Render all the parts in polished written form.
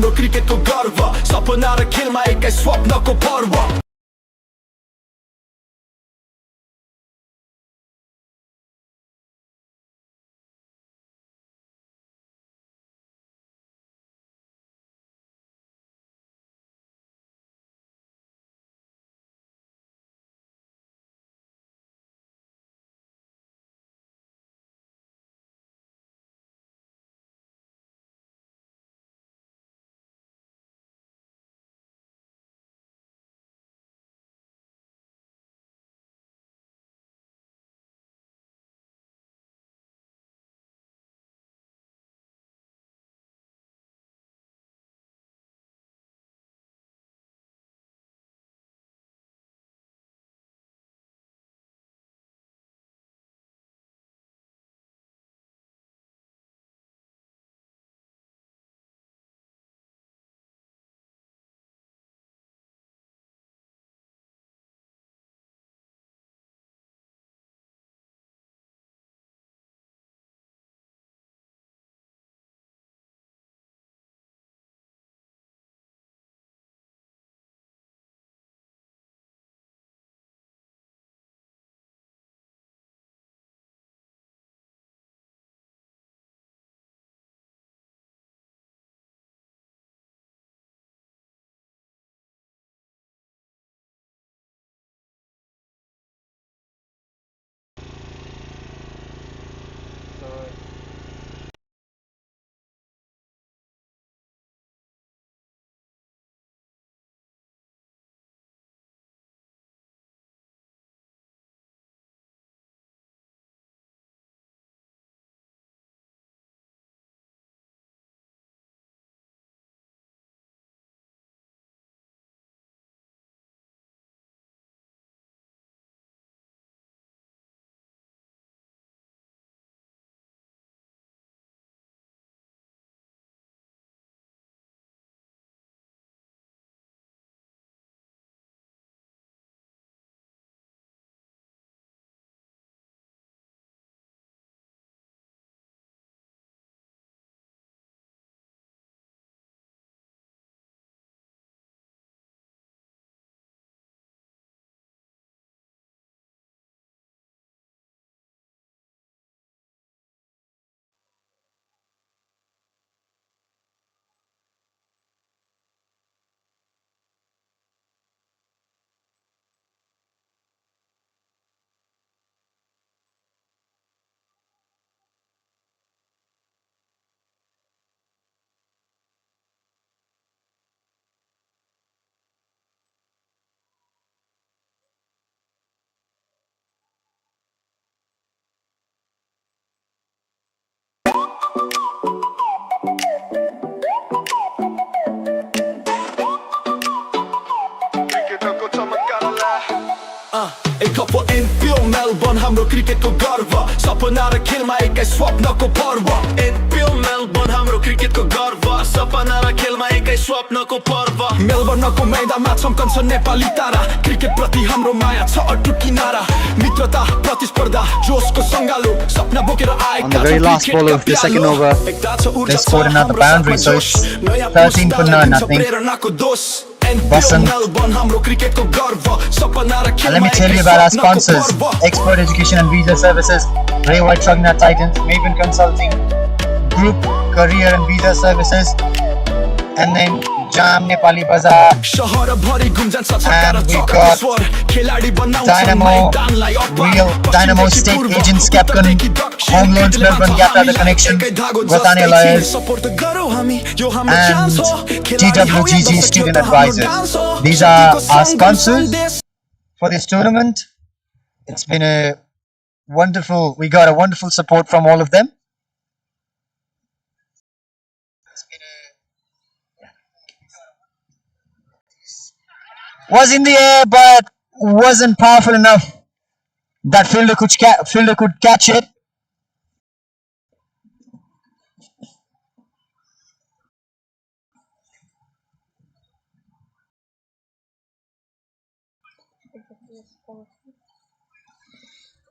हाम्रो क्रिकेटको गर्व सपना र खेलमा एकै स्वप्नको पर्व मेलबर्न हाम्रो क्रिकेटको गर्व सपना र खेलमा एकै स्वप्नको पर्व मेलबर्न हाम्रो क्रिकेटको गर्व सपना र खेलमा एकै स्वप्नको पर्व मेलबर्नको मैदानमा चम्कन्छ नेपाली तारा क्रिकेट प्रति हाम्रो माया छ अटुट किनारा मित्रता प्रतिस्पर्धा जोशको सङ्गालो सपना बोकेर आएका On the very last ball of the second over, they scored another boundary, so it's 13 for 9, I think. Boston. And let me tell you about our sponsors: Export Education and Visa Services, Ray White Trugnut Titans, Maven Consulting, Group Career and Visa Services, and then Jaam Nepali Bazaar, and we got Dynamo, Real Dynamo State Agents Capcom, Home Loans Melbourne Yatra The Connection, Gotane Lawyers, and TWGG Student Advisors. These are our sponsors for this tournament. It's been we got a wonderful support from all of them. Was in the air, but wasn't powerful enough that fielder could catch it.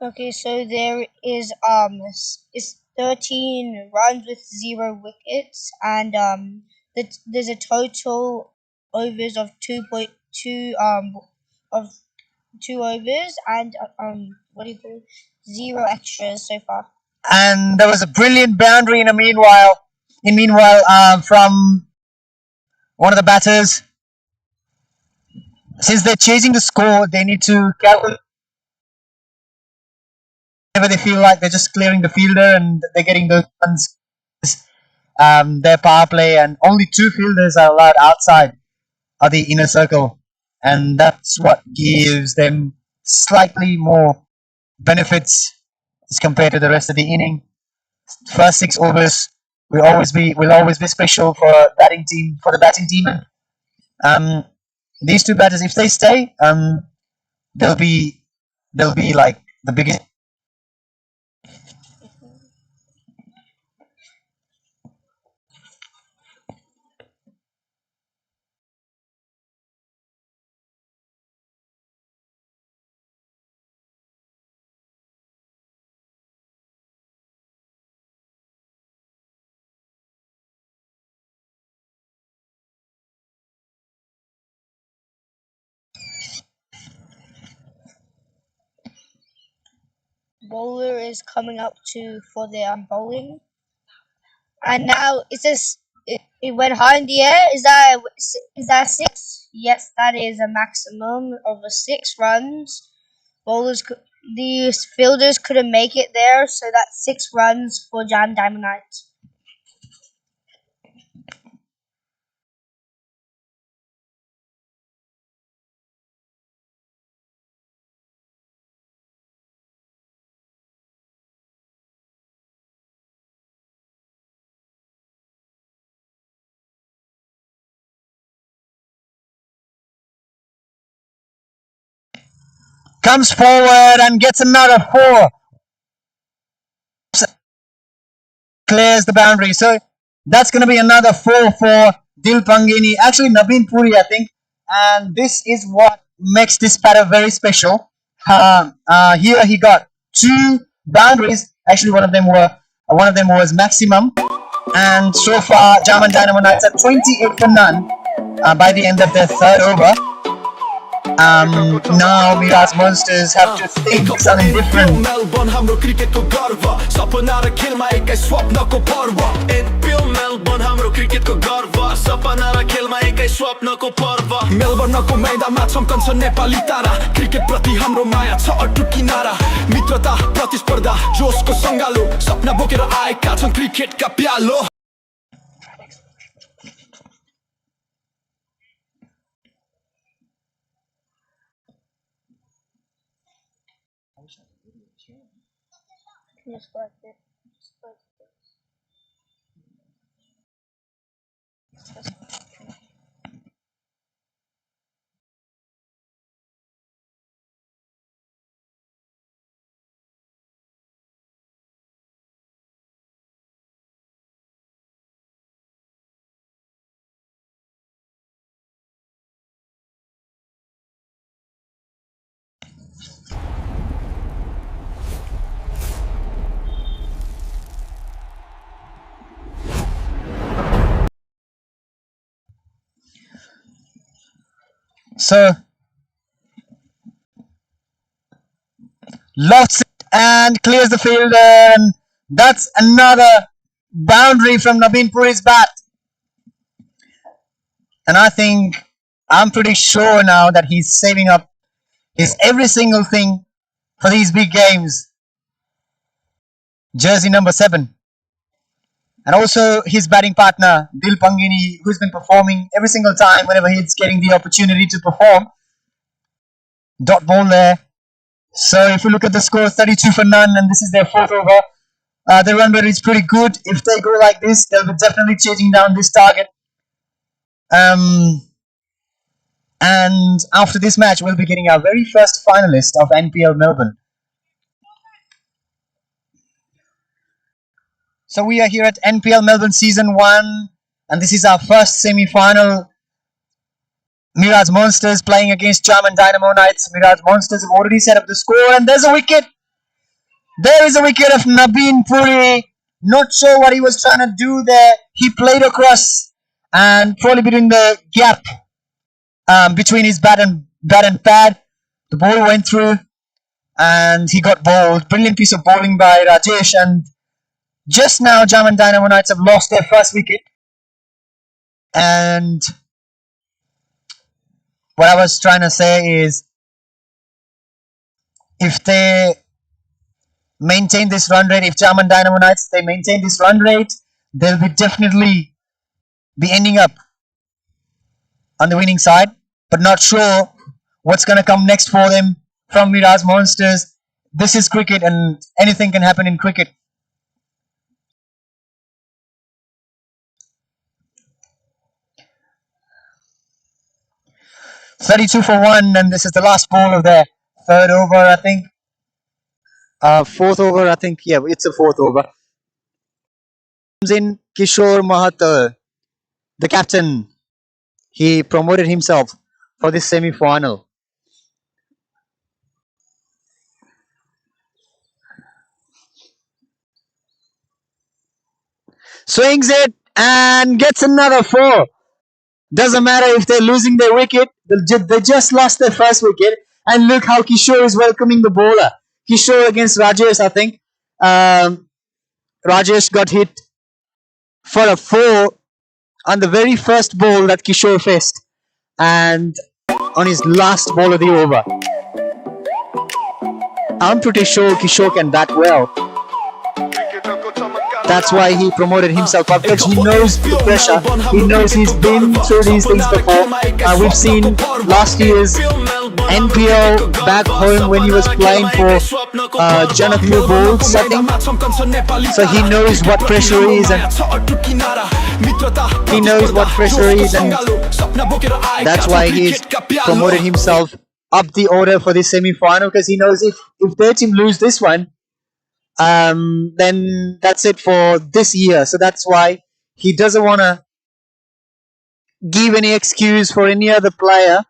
Okay, so there is it's 13 runs with 0 wickets, and there's a total overs of 2.2 of 2 overs and what do you call it? 0 extras so far. And there was a brilliant boundary in a meanwhile. From one of the batters. Since they're chasing the score, they need to calculate whenever they feel like they're just clearing the fielder and they're getting those runs. Their power play, and only 2 fielders are allowed outside of the inner circle, and that's what gives them slightly more benefits as compared to the rest of the inning. First 6 overs will always be special for the batting team. These 2 batters, if they stay, they'll be like the biggest. Bowler is coming up for their bowling, and now it went high in the air. Is that 6? Yes, that is a maximum of 6 runs. The fielders couldn't make it there, so that's 6 runs for Jaam and Dynamo Knights. Comes forward and gets another 4. Clears the boundary. So that's going to be another 4 for Dil Pangini. Actually, Nabin Puri, I think. And this is what makes this batter very special. Here he got 2 boundaries. Actually, one of them was maximum. And so far, Jaam and Dynamo Knights are 28 for none by the end of their 3rd over. Now Mirage Monsters have to think something different. Melbourne हाम्रो क्रिकेटको गर्व सपना र खेलमा एकै स्वप्नको पर्व NPL Melbourne हाम्रो क्रिकेटको गर्व सपना र खेलमा एकै स्वप्नको पर्व मेलबर्नको मैदानमा चम्कन्छ नेपाली तारा क्रिकेट प्रति हाम्रो माया छ अटुट किनारा मित्रता प्रतिस्पर्धा जोशको संगालो सपना बोकेर आएका छन् क्रिकेटका प्यालो Just like it. So lofts it and clears the field, and that's another boundary from Nabin Puri's bat. And I'm pretty sure now that he's saving up his every single thing for these big games. Jersey number 7. And also his batting partner, Dil Pangini, who's been performing every single time whenever he's getting the opportunity to perform. Dot ball there. So if you look at the score, 32 for none, and this is their 4th over. The run rate is pretty good. If they go like this, they'll be definitely chasing down this target. And after this match, we'll be getting our very first finalist of NPL Melbourne. So we are here at NPL Melbourne Season 1, and this is our first semi-final. Mirage Monsters playing against Jaam and Dynamo Knights. Mirage Monsters have already set up the score, and there's a wicket. There is a wicket of Nabin Puri. Not sure what he was trying to do there. He played across, and probably between the gap between his bat and pad, the ball went through and he got bowled. Brilliant piece of bowling by Rajesh, and just now Jaam and Dynamo Knights have lost their first wicket. And what I was trying to say is, if they maintain this run rate, if Jaam and Dynamo Knights they maintain this run rate, they'll be definitely be ending up on the winning side. But not sure what's going to come next for them from Mirage Monsters. This is cricket, and anything can happen in cricket. "32 for 1", and this is the last ball of their third over, I think. Fourth over, I think. Yeah, it's a fourth over. Comes in Kishor Mahato, the captain. He promoted himself for this semi-final. Swings it and gets another 4. Doesn't matter if they're losing their wicket. They just lost their first wicket. And look how Kishor is welcoming the bowler. Kishor against Rajesh, I think. Rajesh got hit for a 4 on the very first ball that Kishor faced. And on his last ball of the over. I'm pretty sure Kishor can bat well. That's why he promoted himself up, because he knows the pressure. He knows he's been through these things before. We've seen last year's NPL back home when he was playing for Janakpur Bulls, I think. So he knows what pressure is, and that's why he's promoted himself up the order for this semi-final, because he knows if their team lose this one, then that's it for this year. So that's why he doesn't want to give any excuse for any other player.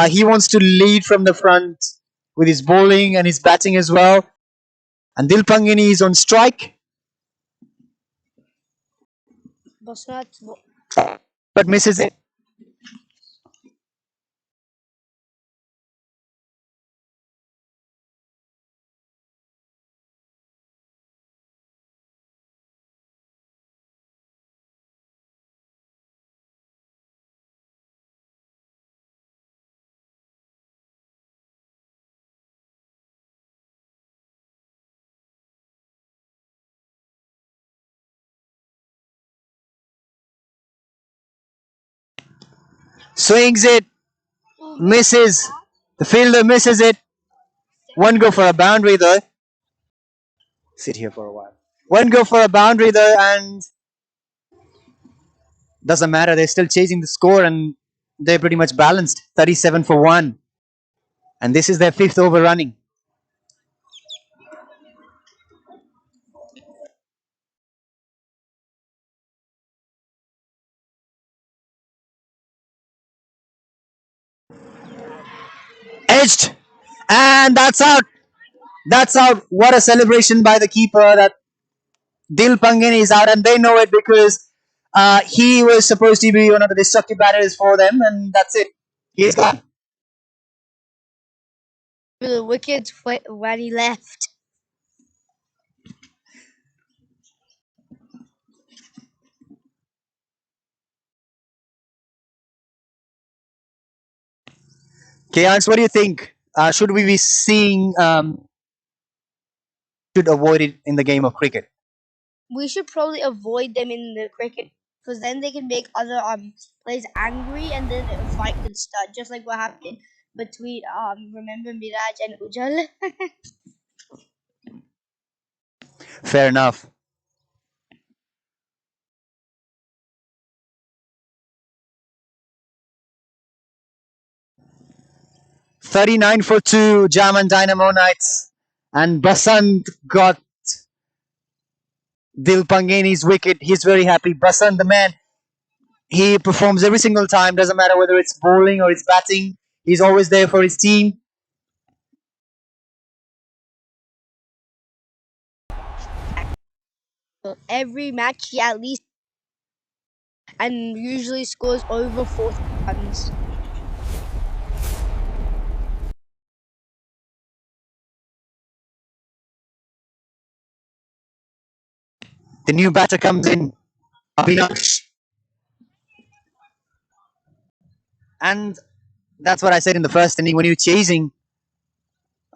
He wants to lead from the front with his bowling and his batting as well. And Dilpangeni is on strike, but misses it. Swings it, misses. The fielder misses it. One go for a boundary though. Sit here for a while. One go for a boundary though, and doesn't matter. They're still chasing the score, and they're pretty much balanced. 37 for 1. And this is their 5th over running. Edged, and that's out. That's out. What a celebration by the keeper that Dilpangeni is out, and they know it because he was supposed to be one of the destructive batters for them, and that's it. He's gone. The wickets when he left. Kayans, what do you think? Should we be seeing? Should avoid it in the game of cricket. We should probably avoid them in the cricket, because then they can make other players angry, and then a fight could start, just like what happened between remember Mirage and Ujjal. Fair enough. "39 for 2", Jaam and Dynamo Knights, and Basant got Dilpangeni's wicket. He's very happy. Basant, the man, he performs every single time. Doesn't matter whether it's bowling or it's batting. He's always there for his team. Every match, he at least and usually scores over 40 runs. The new batter comes in, Avinash. And that's what I said in the first inning. When you're chasing,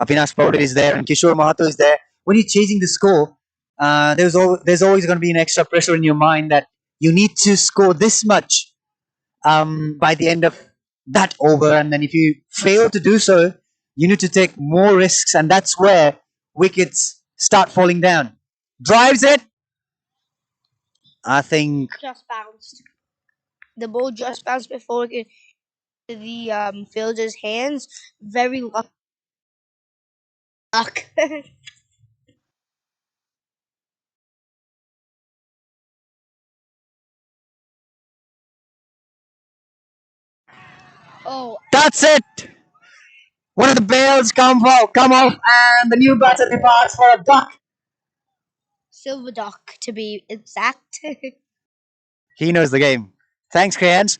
Avinash Powder is there and Kishor Mahato is there. When you're chasing the score, there's always going to be an extra pressure in your mind that you need to score this much by the end of that over. And then if you fail to do so, you need to take more risks. And that's where wickets start falling down. Drives it. I think Just bounced. The ball just bounced before it could the fielder's hands. Very luck. Oh, that's it. One of the bails come off, and the new batter departs for a duck. silver duck to be exact. He knows the game. Thanks, Crayons.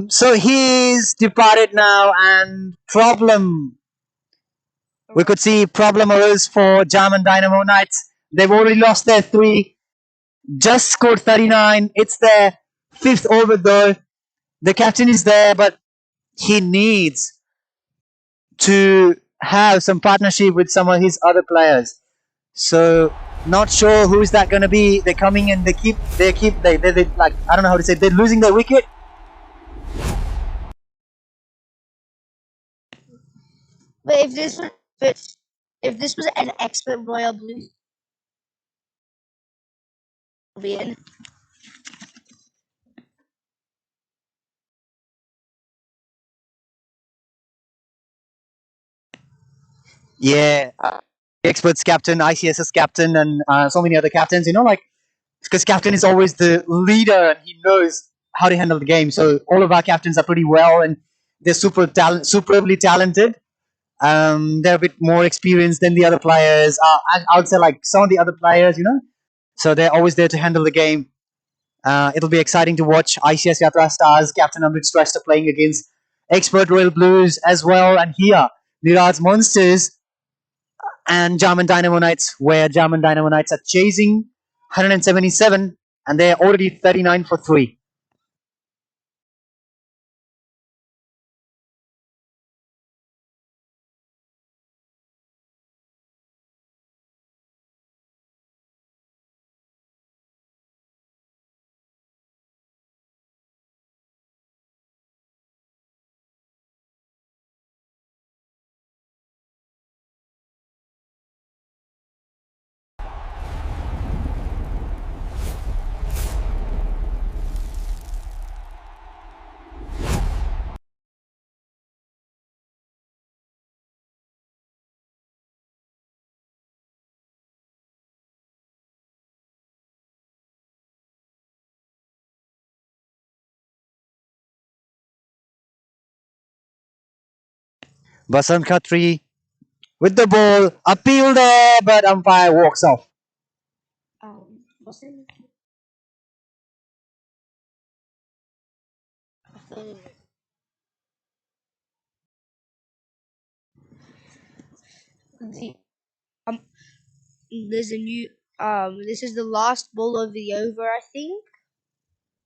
So he's departed now, and problem. We could see problem arose for Jaam and Dynamo Knights. They've already lost their 3. Just scored 39. It's their 5th over though. The captain is there, but he needs to have some partnership with some of his other players. So not sure who's that going to be. They're coming in. They like, I don't know how to say it. They're losing their wicket. But if this was an expert Royal Blue in, Yeah, experts captain, ICS's captain, and so many other captains. You know, like because captain is always the leader and he knows how to handle the game. So all of our captains are pretty well and they're superbly talented. They're a bit more experienced than the other players. I would say like some of the other players, you know. So they're always there to handle the game. It'll be exciting to watch ICS Yatra Stars, Captain Amrit Shrestha playing against Expert Royal Blues as well. And here, Mirage Monsters and Jaam and Dynamo Knights, where Jaam and Dynamo Knights are chasing 177 and they're already 39 for 3. Basant Khatri with the ball, appeal there, but umpire walks off. what's it? The, um, there's a new this is the last ball of the over, I think.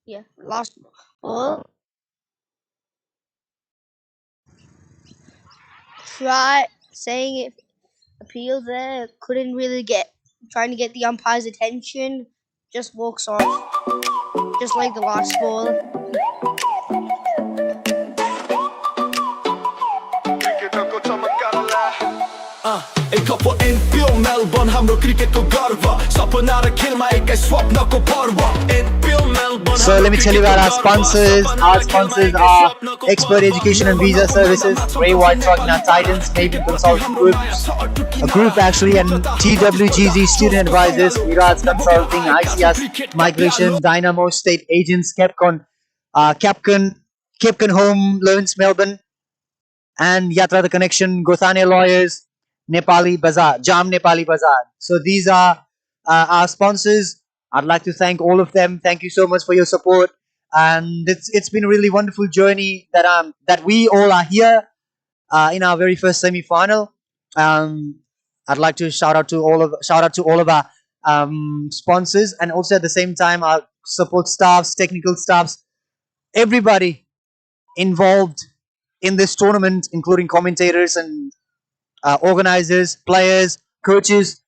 Yeah, last ball. Try saying it appeal there, couldn't really get trying to get the umpire's attention, just walks off. Just like the last ball. एक cup NPO Melbourne हाम्रो क्रिकेटको गर्व सपना र खेलमा एकै स्वप्नको पर्व NPO Melbourne. So let me tell you about our sponsors. Our sponsors are Expert Education and Visa Services, Ray White Truckner Titans, Maven Consulting Groups, a group actually, and TWGZ Student Advisors, Mirage Consulting, ICS Migration, Dynamo State Agents, Capcon Home Loans Melbourne, and Yatra the Connection, Gothane Lawyers, Nepali Bazaar, Jaam Nepali Bazaar. So these are our sponsors. I'd like to thank all of them. Thank you so much for your support. and it's been a really wonderful journey that we all are here in our very first semi-final. Um, I'd like to shout out to all of our sponsors, and also at the same time our support staffs, technical staffs, everybody involved in this tournament, including commentators and organizers, players, coaches.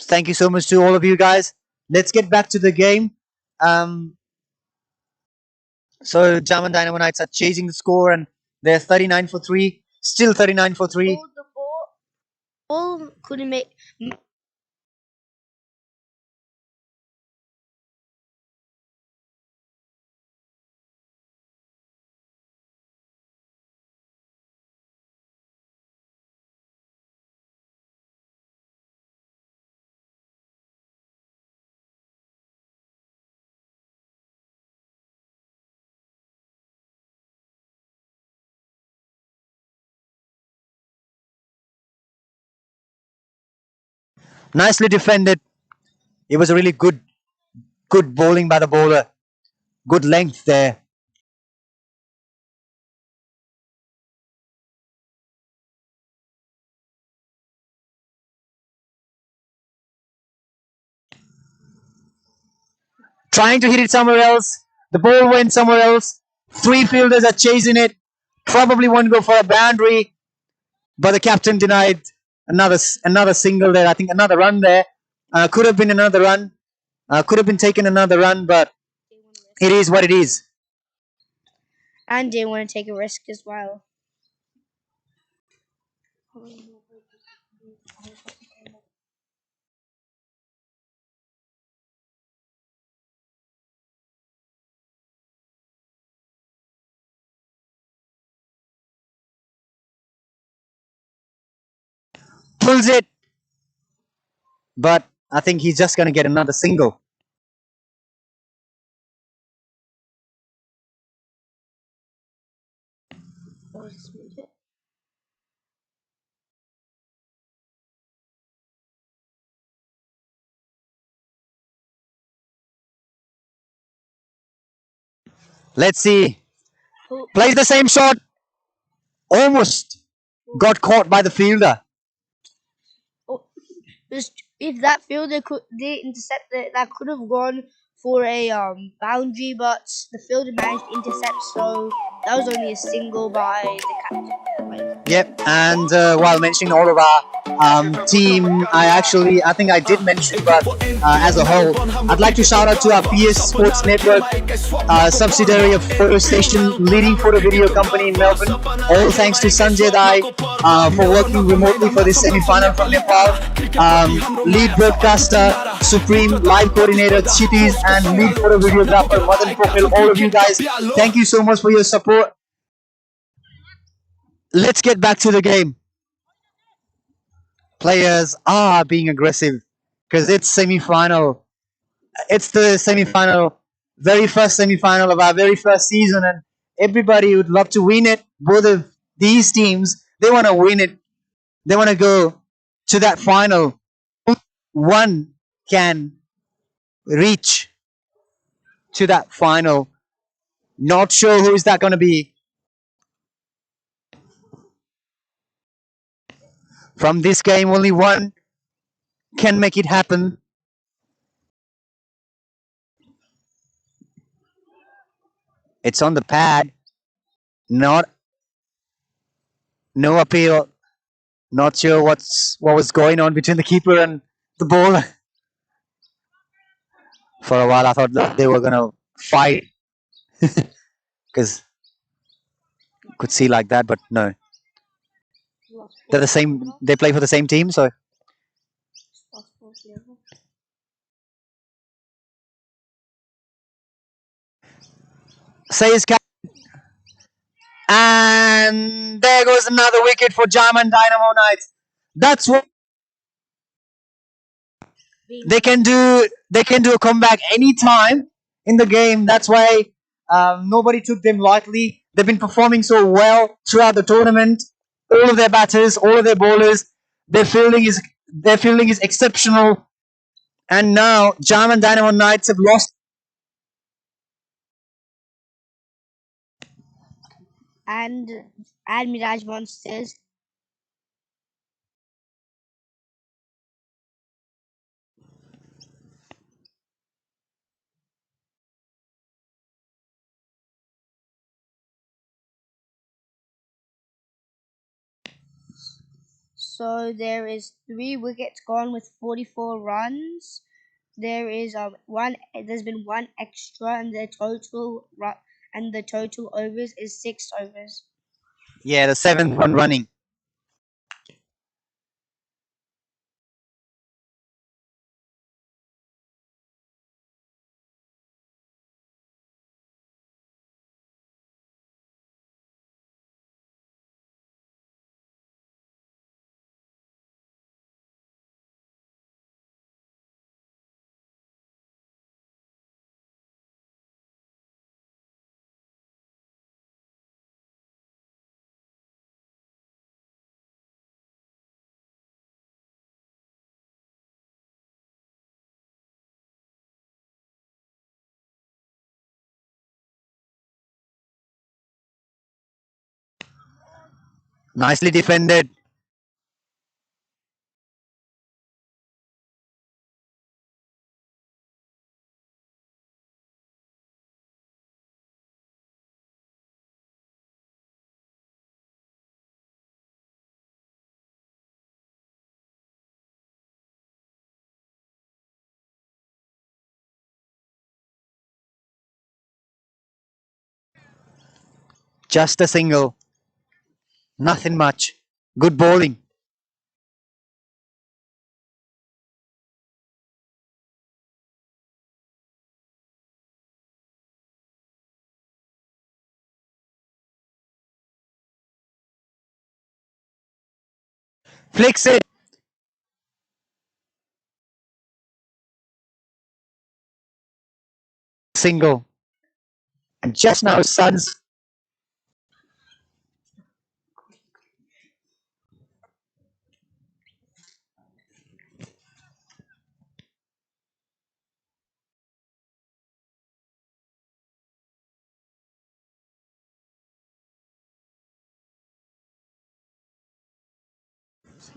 Thank you so much to all of you guys. Let's get back to the game. Um, so Jaam and Dynamo Knights are chasing the score, and they're 39 for 3. Still 39 for 3. The ball couldn't make. Nicely defended. It was a really good bowling by the bowler. Good length there. Trying to hit it somewhere else. The ball went somewhere else. 3 fielders are chasing it. Probably won't go for a boundary, but the captain denied another single there. I think another run there. Could have been another run. Could have been taken another run, but it is what it is. And didn't want to take a risk as well. Pulls it, but I think he's just going to get another single. Let's see. Plays the same shot. Almost got caught by the fielder. If that fielder they intercept it, that could have gone for a boundary, but the fielder managed to intercept, so that was only a single by the captain. Yep, and while mentioning all of our team, I think I did mention, but as a whole, I'd like to shout out to our PS Sports Network, subsidiary of Photo Station, leading photo video company in Melbourne. All thanks to Sanjay Dai for working remotely for this semi-final from Nepal. Lead broadcaster, Supreme, live coordinator, Chittis, and lead photo videographer, Madan Pokhel. All of you guys, thank you so much for your support. Let's get back to the game. Players are being aggressive because it's semi-final. It's the semi-final, very first semi-final of our very first season, and everybody would love to win it. Both of these teams, they want to win it. They want to go to that final. One can reach to that final. Not sure who is that going to be. From this game, only one can make it happen. It's on the pad. No appeal. Not sure what was going on between the keeper and the bowler. For a while, I thought that they were gonna fight because could see like that, but no. They're the same. They play for the same team, so. Says and there goes another wicket for Jaam and Dynamo Knights. That's what they can do. They can do a comeback anytime in the game. That's why nobody took them lightly. They've been performing so well throughout the tournament. All of their batters, all of their bowlers, their fielding is exceptional. And now Jaam and Dynamo Knights have lost and Mirage Monsters. So there is 3 wickets gone with 44 runs. There is one. There's been one extra, and the total overs is 6 overs. Yeah, the 7th one running. Nicely defended. Just a single. Nothing much. Good bowling. Flicks it. Single. And just now, Suns.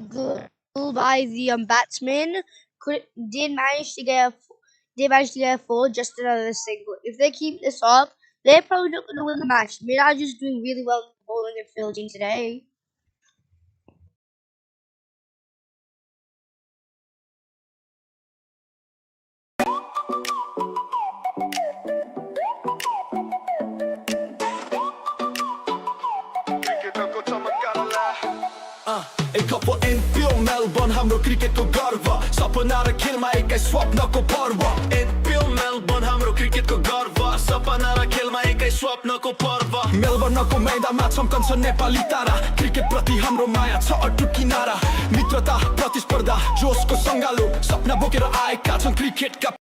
Good by the batsman. Did manage to get a 4, just another single. If they keep this up, they're probably not going to win the match. Mirage is doing really well in bowling and fielding today. एक cup एनपिओ Melbourne हाम्रो क्रिकेटको गर्व सपना र खेलमा एकै स्वप्नको पर्व एनपिओ Melbourne हाम्रो क्रिकेटको गर्व सपना र खेलमा एकै स्वप्नको पर्व मेलबर्नको मैदानमा चम्कन्छ नेपाली तारा क्रिकेट प्रति हाम्रो माया छ अटुट किनारा मित्रता प्रतिस्पर्धा जोसको सङ्गालो सपना बोकेर आएका छन् क्रिकेटका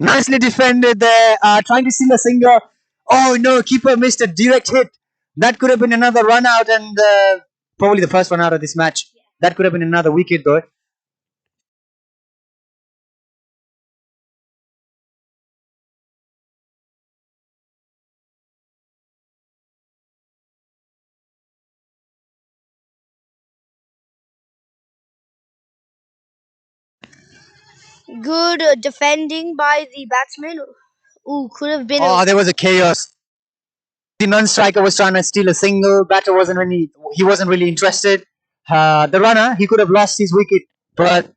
Nicely defended there. Trying to steal a single. Oh no, keeper missed a direct hit. That could have been another run out and probably the first run out of this match. That could have been another wicket though. Good defending by the batsman. Ooh, could have been. Oh, there was a chaos. The non-striker was trying to steal a single. Batter he wasn't really interested. The runner, he could have lost his wicket, but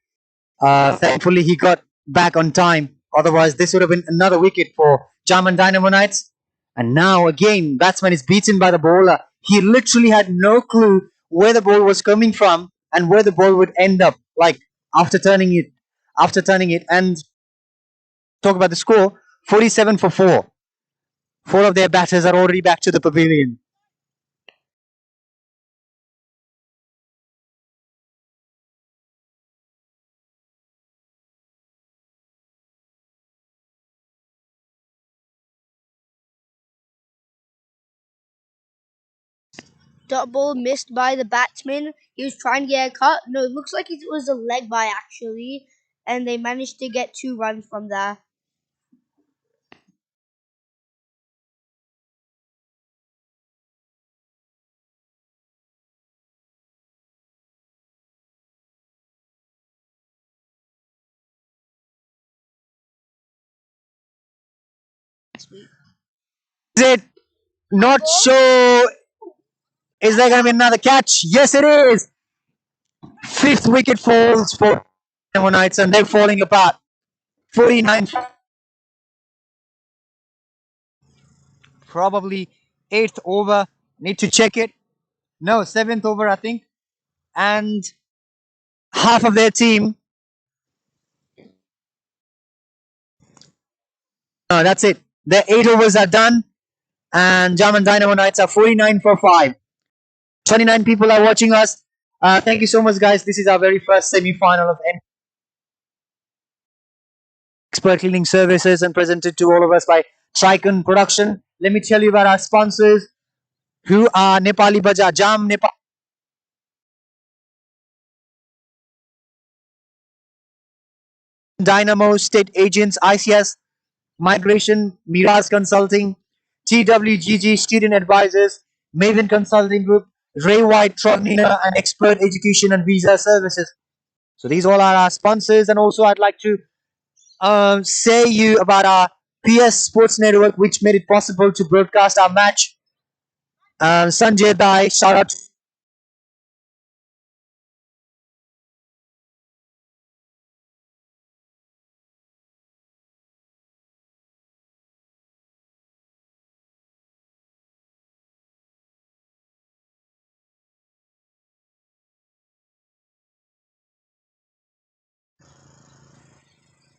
thankfully he got back on time. Otherwise, this would have been another wicket for Jaam and Dynamo Knights. And now again, batsman is beaten by the bowler. He literally had no clue where the ball was coming from and where the ball would end up. Like after turning it, and talk about the score: 47 for 4. 4 of their batters are already back to the pavilion. Dot ball missed by the batsman. He was trying to get a cut. No, it looks like it was a leg by actually, and they managed to get 2 runs from there. Is it not sure? Is there going to be another catch? Yes, it is. Fifth wicket falls for Dynamo Knights, and they're falling apart. 49. Probably 8th over. Need to check it. No, 7th over, I think. And half of their team. No, that's it. Their 8 overs are done. And Jaam and Dynamo Knights are 49 for 5. 29 people are watching us. Thank you so much, guys. This is our very first semi-final of Expert Cleaning Services and presented to all of us by Tricon Production. Let me tell you about our sponsors, who are Nepali Bazaar, Jaam Nepal, Dynamo State Agents, ICS, Migration, Mirage Consulting, TWGG Student Advisors, Maven Consulting Group, Ray White, Trognina, and Expert Education and Visa Services. So these all are our sponsors, and also I'd like to say you about our PS Sports Network, which made it possible to broadcast our match. Sanjay Dai, shout out to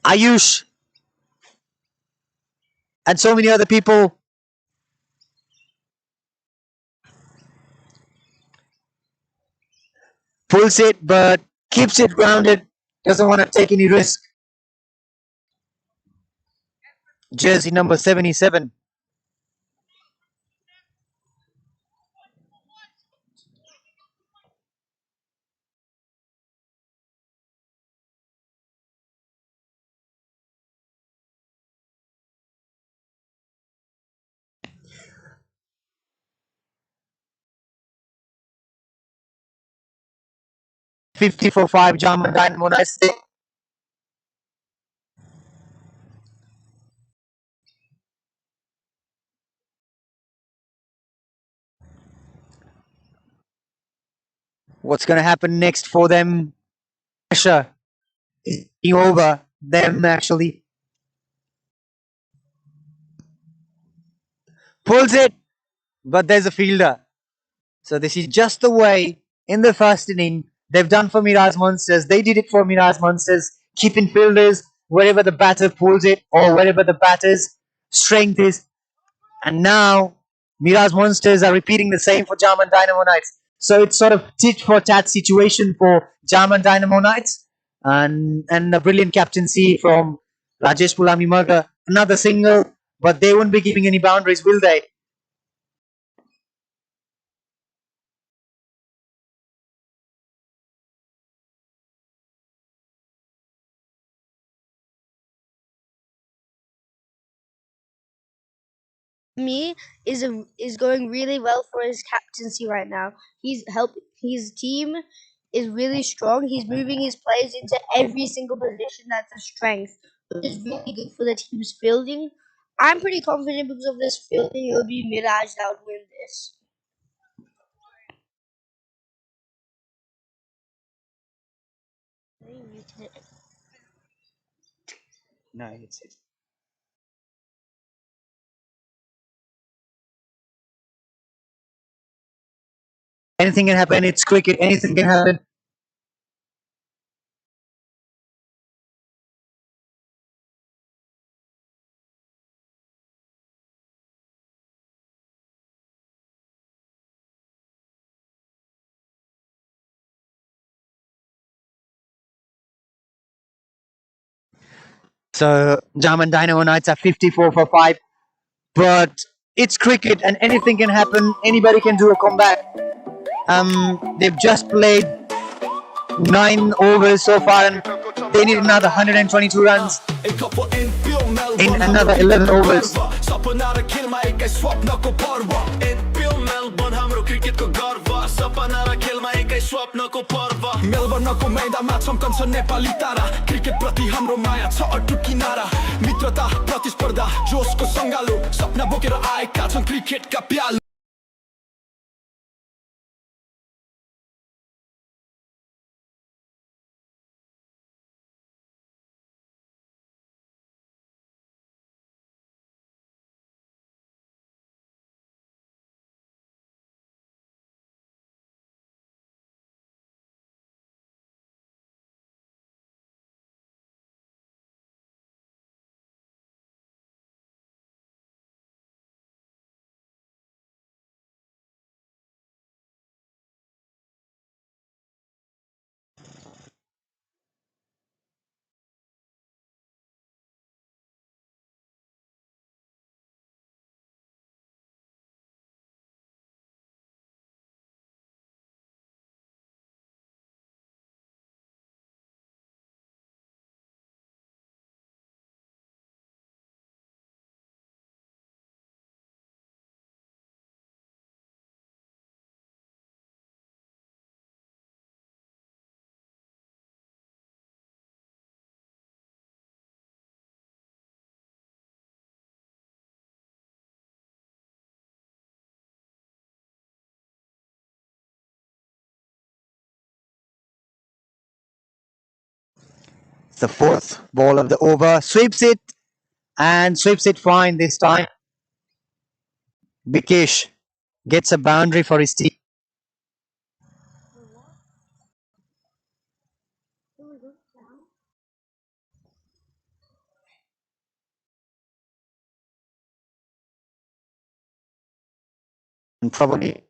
Ayush, and so many other people. Pulls it, but keeps it grounded. Doesn't want to take any risk. Jersey number 77. Fifty for 5, Jaam and Dynamo Knights. What's going to happen next for them? Pressure is over them actually. Pulls it, but there's a fielder. So this is just the way in the first inning they've done for Mirage Monsters. They did it for Mirage Monsters, keeping fielders wherever the batter pulls it or wherever the batter's strength is. And now Mirage Monsters are repeating the same for Jaam and Dynamo Knights. So it's sort of tit for tat situation for Jaam and Dynamo Knights, and a brilliant captaincy from Rajesh, Pulami, Magar. Another single, but they won't be giving any boundaries, will they? Me is going really well for his captaincy right now. His team is really strong. He's moving his players into every single position that's a strength, which is really good for the team's fielding. I'm pretty confident because of this fielding, it'll be Mirage that would win this. No, it's it. Anything can happen. It's cricket. Anything can happen. So Jaam and Dynamo Knights are 54 for 5. But it's cricket and anything can happen. Anybody can do a comeback. They've just played 9 overs so far, and they need another 122 runs in another 11 overs. मेलबर्नको मैदानमा चम्कन्छ नेपाली तारा cricket प्रति हाम्रो माया छ अटुट किनारा मित्रता प्रतिस्पर्धा जोशको सङ्गालो सपना बोकेर आएका छन् क्रिकेटका प्यालो The fourth ball of the over, sweeps it, and sweeps it fine this time. Bikesh gets a boundary for his team. And probably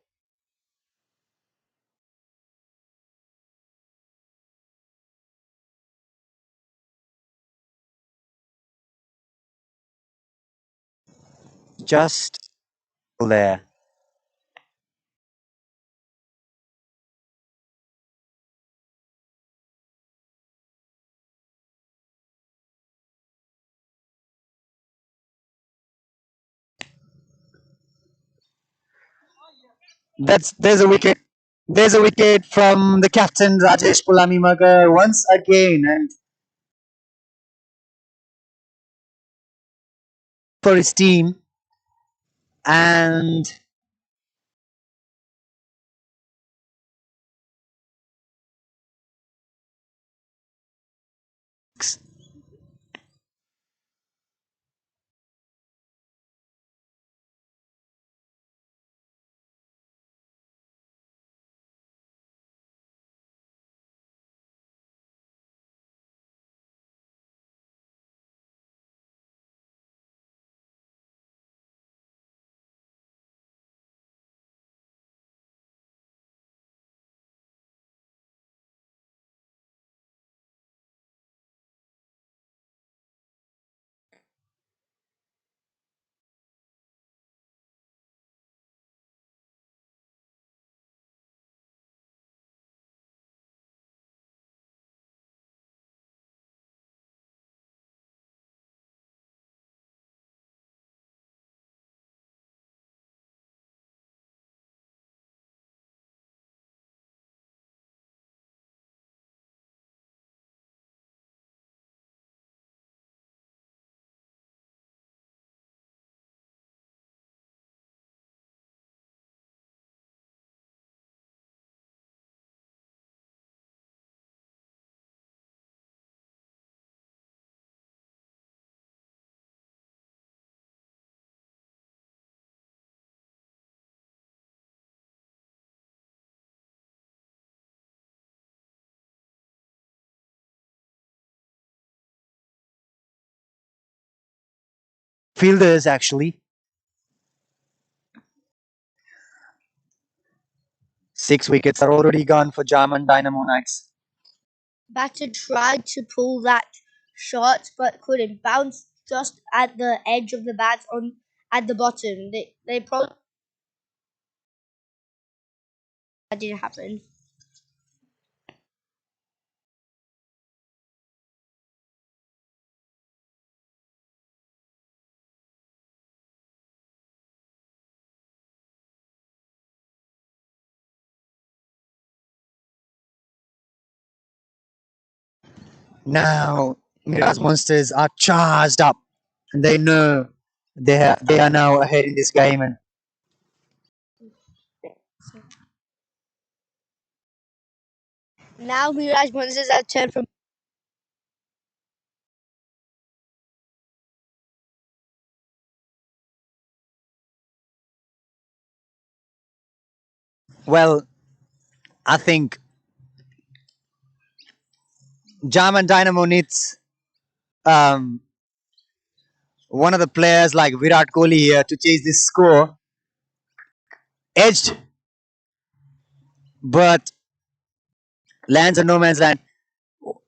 just there. There's a wicket. There's a wicket from the captain Rajesh Pulami Magar once again, and for his team. And fielders actually 6 wickets are already gone for Jaam and Dynamo Knights. Batter tried to pull that shot but couldn't. Bounced just at the edge of the bat on at the bottom. They probably That didn't happen. Now, Mirage Monsters are charged up, and they know they are now ahead in this game. And Now Mirage Monsters have turned from. well, I think Jaam and Dynamo Knights, um, one of the players like Virat Kohli here to chase this score, edged, but lands on no man's land.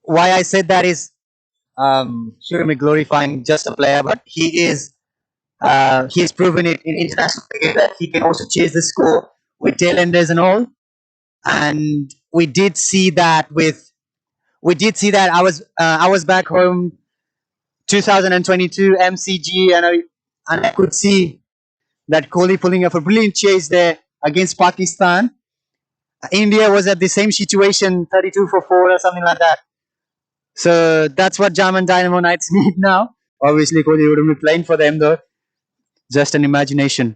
Why I said that is, shouldn't be glorifying just a player, but he has proven it in international cricket that he can also chase the score with tailenders and all. And we did see that. I was back home 2022 MCG, and I could see that Kohli pulling off a brilliant chase there against Pakistan. India was at the same situation, 32 for 4 or something like that. So that's what Jam and Dynamo Knights need now. Obviously, Kohli wouldn't be playing for them though. Just an imagination.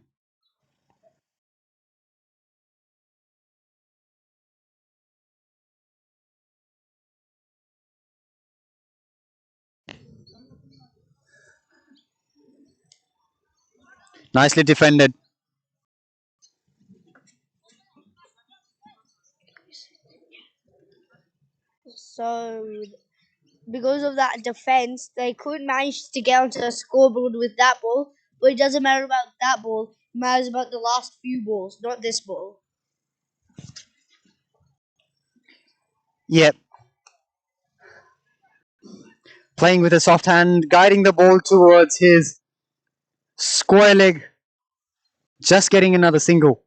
Nicely defended. So because of that defense, they couldn't manage to get onto the scoreboard with that ball. But it doesn't matter about that ball. It matters about the last few balls, not this ball. Yep. Playing with a soft hand, guiding the ball towards his square leg. Just getting another single.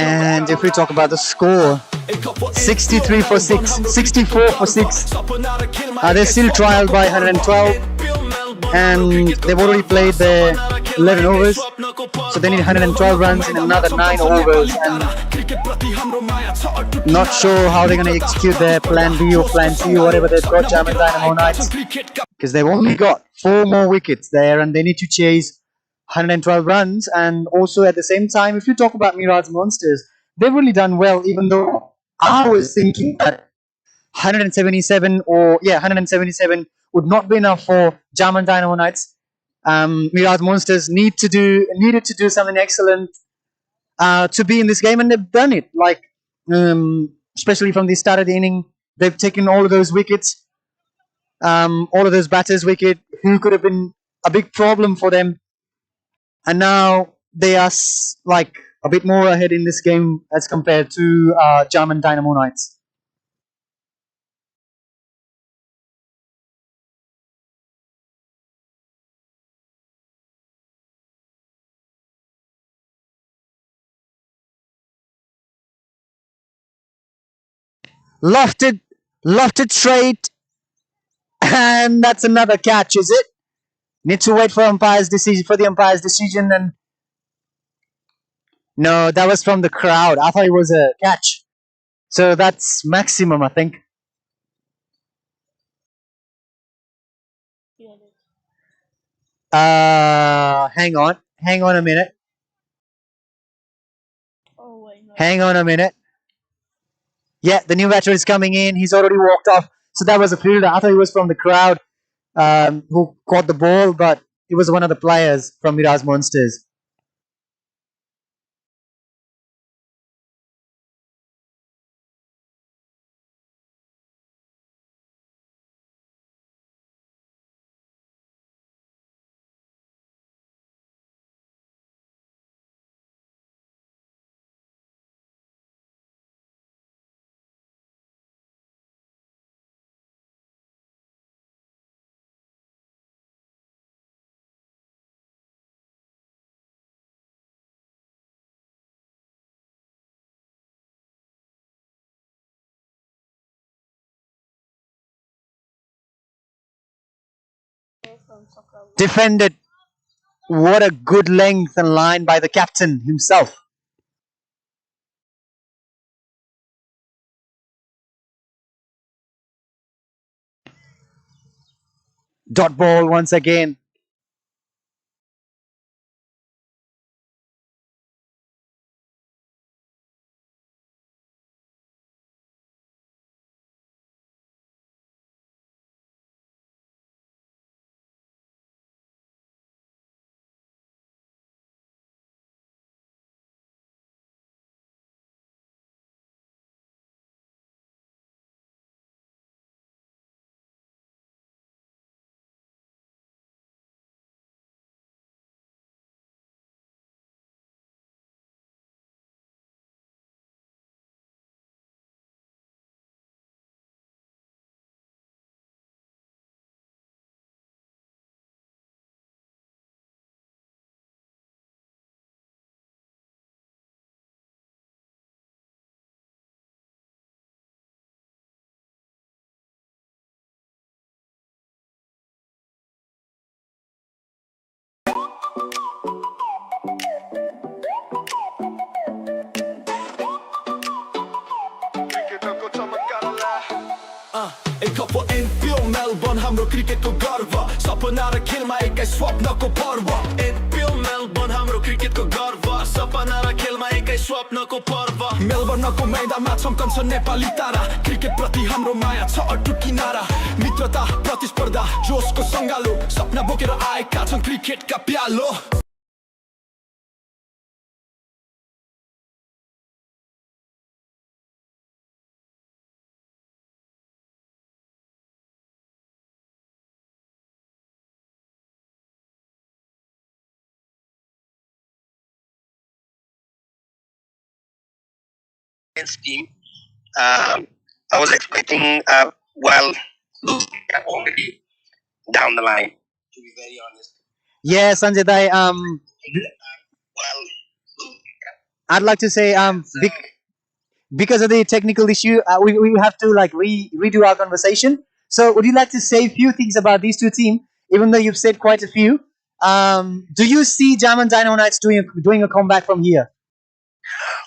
And if we talk about the score, 63 for 6, 64 for 6. They're still trialed by 112, and they've already played their 11 overs, so they need 112 runs in another 9 overs. And not sure how they're going to execute their plan B or plan C or whatever they've got, Jaam and Dynamo Knights, because they've only got 4 more wickets there, and they need to chase 112 runs. And also at the same time, if you talk about Mirage Monsters, they've really done well, even though I was thinking that 177 would not be enough for Jaam and Dynamo Knights. Mirage Monsters needed to do something excellent to be in this game, and they've done it. Like, especially from the start of the inning, they've taken all of those wickets, all of those batters' wicket, who could have been a big problem for them, and now they are like a bit more ahead in this game as compared to Jaam and Dynamo Knights. Lofted, lofted straight, and that's another catch, is it? Need to wait for the umpire's decision. And no, that was from the crowd. I thought it was a catch. So that's maximum, I think. Hang on a minute. Oh wait, no. Hang on a minute. Yeah, the new batter is coming in. He's already walked off. So that was a fielder. I thought it was from the crowd who caught the ball, but it was one of the players from Mirage Monsters. Defended. What a good length and line by the captain himself. Dot ball once again. एकपो NPL Melbourne हाम्रो क्रिकेटको गर्व सपना र खेलमा एकै स्वप्नको पर्व NPL Melbourne हाम्रो क्रिकेटको गर्व सपना र खेलमा एकै स्वप्नको पर्व मेलबर्नको मैदानमा चम्कन्छ नेपाली तारा क्रिकेट प्रति हाम्रो माया छ अटुट किनारा मित्रता प्रतिस्पर्धा जोसको सङ्गालो सपना बोकेर आएका छन् क्रिकेटका प्यालो team. I was expecting, losing already down the line. To be very honest. Yeah, Sanjay Dai, I'd like to say because of the technical issue, we have to like redo our conversation. So, would you like to say a few things about these two teams, even though you've said quite a few? Do you see Jaam and Dynamo Knights doing a comeback from here?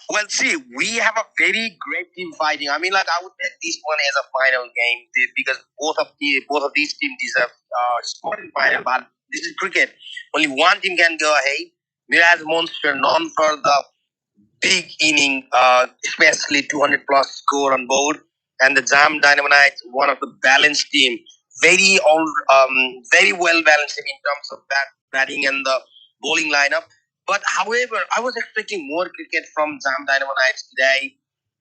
Well, see, we have a very great team fighting. I mean, like I would bet this one as a final game because both of these teams deserve spot in final. But this is cricket. Only one team can go ahead. Mirage Monsters, known for the big inning, especially 200 plus score on board, and the Jaam and Dynamo Knights, one of the balanced team, very very well balanced team in terms of batting and the bowling lineup. But however, I was expecting more cricket from Jaam Dynamo Knights today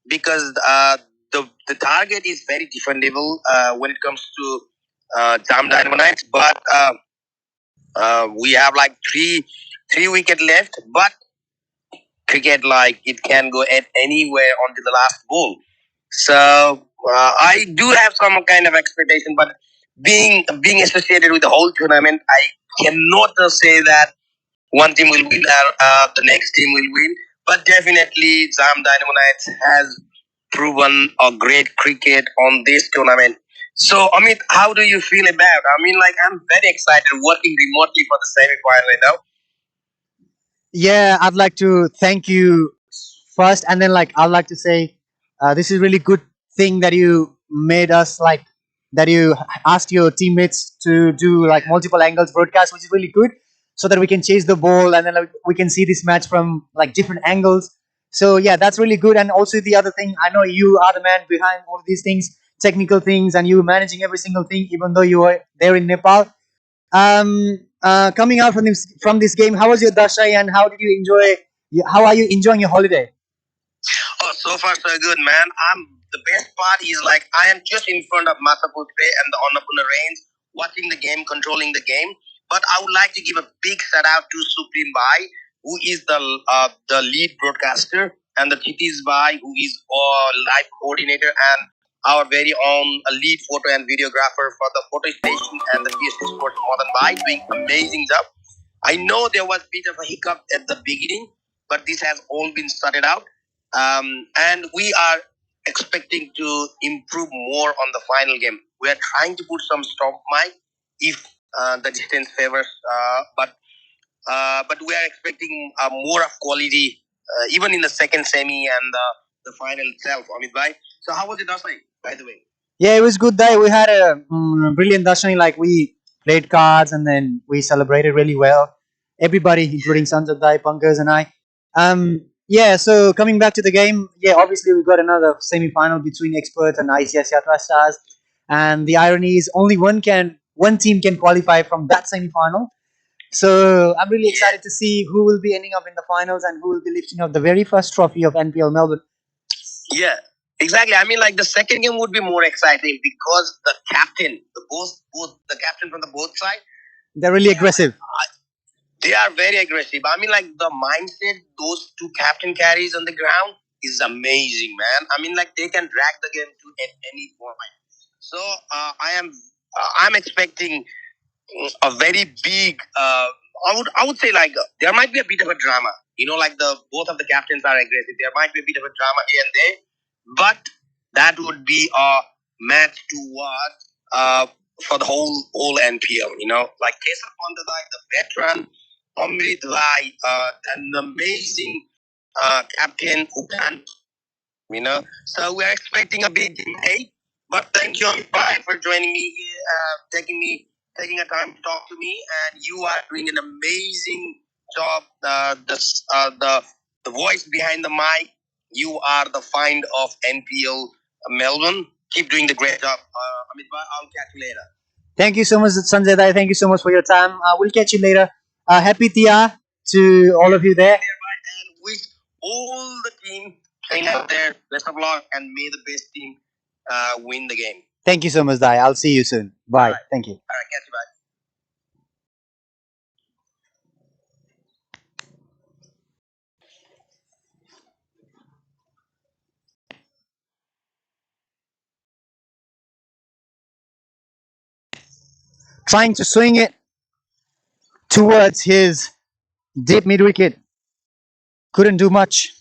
because the target is very defendable when it comes to Jaam Dynamo Knights. But we have like three wicket left. But cricket, like it can go at anywhere until the last ball. So I do have some kind of expectation, but being associated with the whole tournament, I cannot say that one team will win or the next team will win. But definitely, Jaam Dynamo Knights has proven a great cricket on this tournament. So, Amit, how do you feel about? I mean, like I'm very excited working remotely for the semi-final right now. Yeah, I'd like to thank you first, and then like I'd like to say, this is really good thing that you made us like that you asked your teammates to do like multiple angles broadcast, which is really good, so that we can chase the ball and then like, we can see this match from like different angles. So yeah, that's really good. And also the other thing, I know you are the man behind all of these things, technical things, and you managing every single thing, even though you are there in Nepal. Coming out from this game, how was your dasha and how did you enjoy? How are you enjoying your holiday? Oh, so far so good, man. The best part is like I am just in front of Mahato and the Annapurna range, watching the game, controlling the game. But I would like to give a big shout out to Supreme Bai, who is the lead broadcaster, and the Titi's Bai, who is our live coordinator and our very own lead photo and videographer for the photo station and the PSC Sports Modern Bai, doing amazing job. I know there was a bit of a hiccup at the beginning, but this has all been sorted out. And we are expecting to improve more on the final game. We are trying to put some stop mic if the distance favors, but we are expecting more of quality, even in the second semi and the final itself. Amit bhai, so how was it last night, by the way? Yeah, it was good day. We had a brilliant dashani. Like we played cards and then we celebrated really well. Everybody, including Sanjay Dai, Pankaj, and I. Yeah. So coming back to the game, yeah, obviously we got another semi-final between Experts and ICS Yatra Stars. And the irony is, only one team can qualify from that semi-final. So I'm really excited to see who will be ending up in the finals and who will be lifting up the very first trophy of NPL Melbourne. Yeah, exactly. I mean, like the second game would be more exciting because the captain, both the captain from the both side, They're really aggressive. they are very aggressive. I mean, like the mindset those two captain carries on the ground is amazing, man. I mean, like they can drag the game to at any point. So I'm expecting a very big. I would say like there might be a bit of a drama. You know, like the both of the captains are aggressive. There might be a bit of a drama here and there, but that would be a match to watch for the whole NPL. You know, like Kesar Pandadai, the veteran, Amrit Rai, an amazing captain who can, you know. So we're expecting a big game, hey? But thank you, Bye, for joining me here, taking a time to talk to me, and you are doing an amazing job. The voice behind the mic. You are the find of NPL Melbourne. Keep doing the great job, Amit. Bye. I'll catch you later. Thank you so much, Sanjay Dai. Thank you so much for your time. We'll catch you later. Happy Tia to all of you there. And wish all the team playing out there best of luck, and may the best team win the game. Thank you so much, Dai. I'll see you soon. Bye. All right. Thank you. All right, catch you. Bye. Trying to swing it towards his deep mid wicket. Couldn't do much.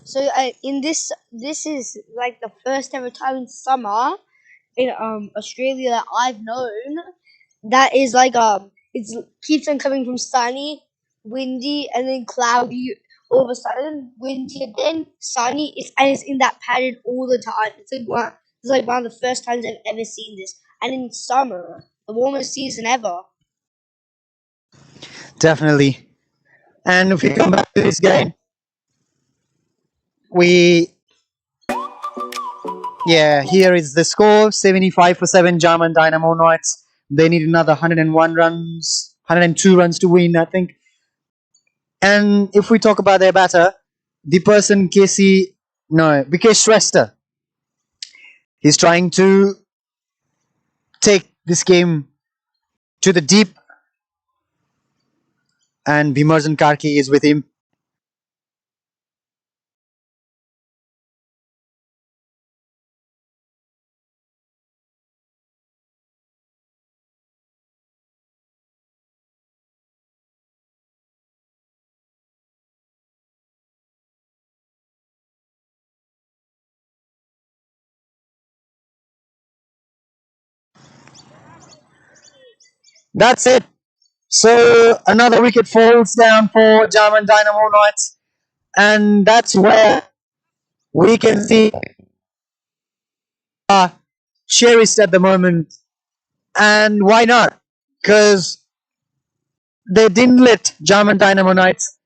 So this is like the first ever time in summer in Australia that I've known that is like it's keeps on coming from sunny, windy, and then cloudy. All of a sudden, windy again, sunny. It's in that pattern all the time. It's like one of the first times I've ever seen this. And in summer, the warmest season ever. Definitely. And if we come back to this game, we here is the score: 75 for 7. Jaam and Dynamo Knights. They need another 101 runs, 102 runs to win, I think. And if we talk about their batter, the person Vikesh Shrestha, he's trying to take this game to the deep, and Bhimarjan Karki is with him. That's it. So another wicket falls down for Jaam and Dynamo Knights, and that's where we can see Sherist at the moment. And why not? Because they didn't let Jaam and Dynamo Knights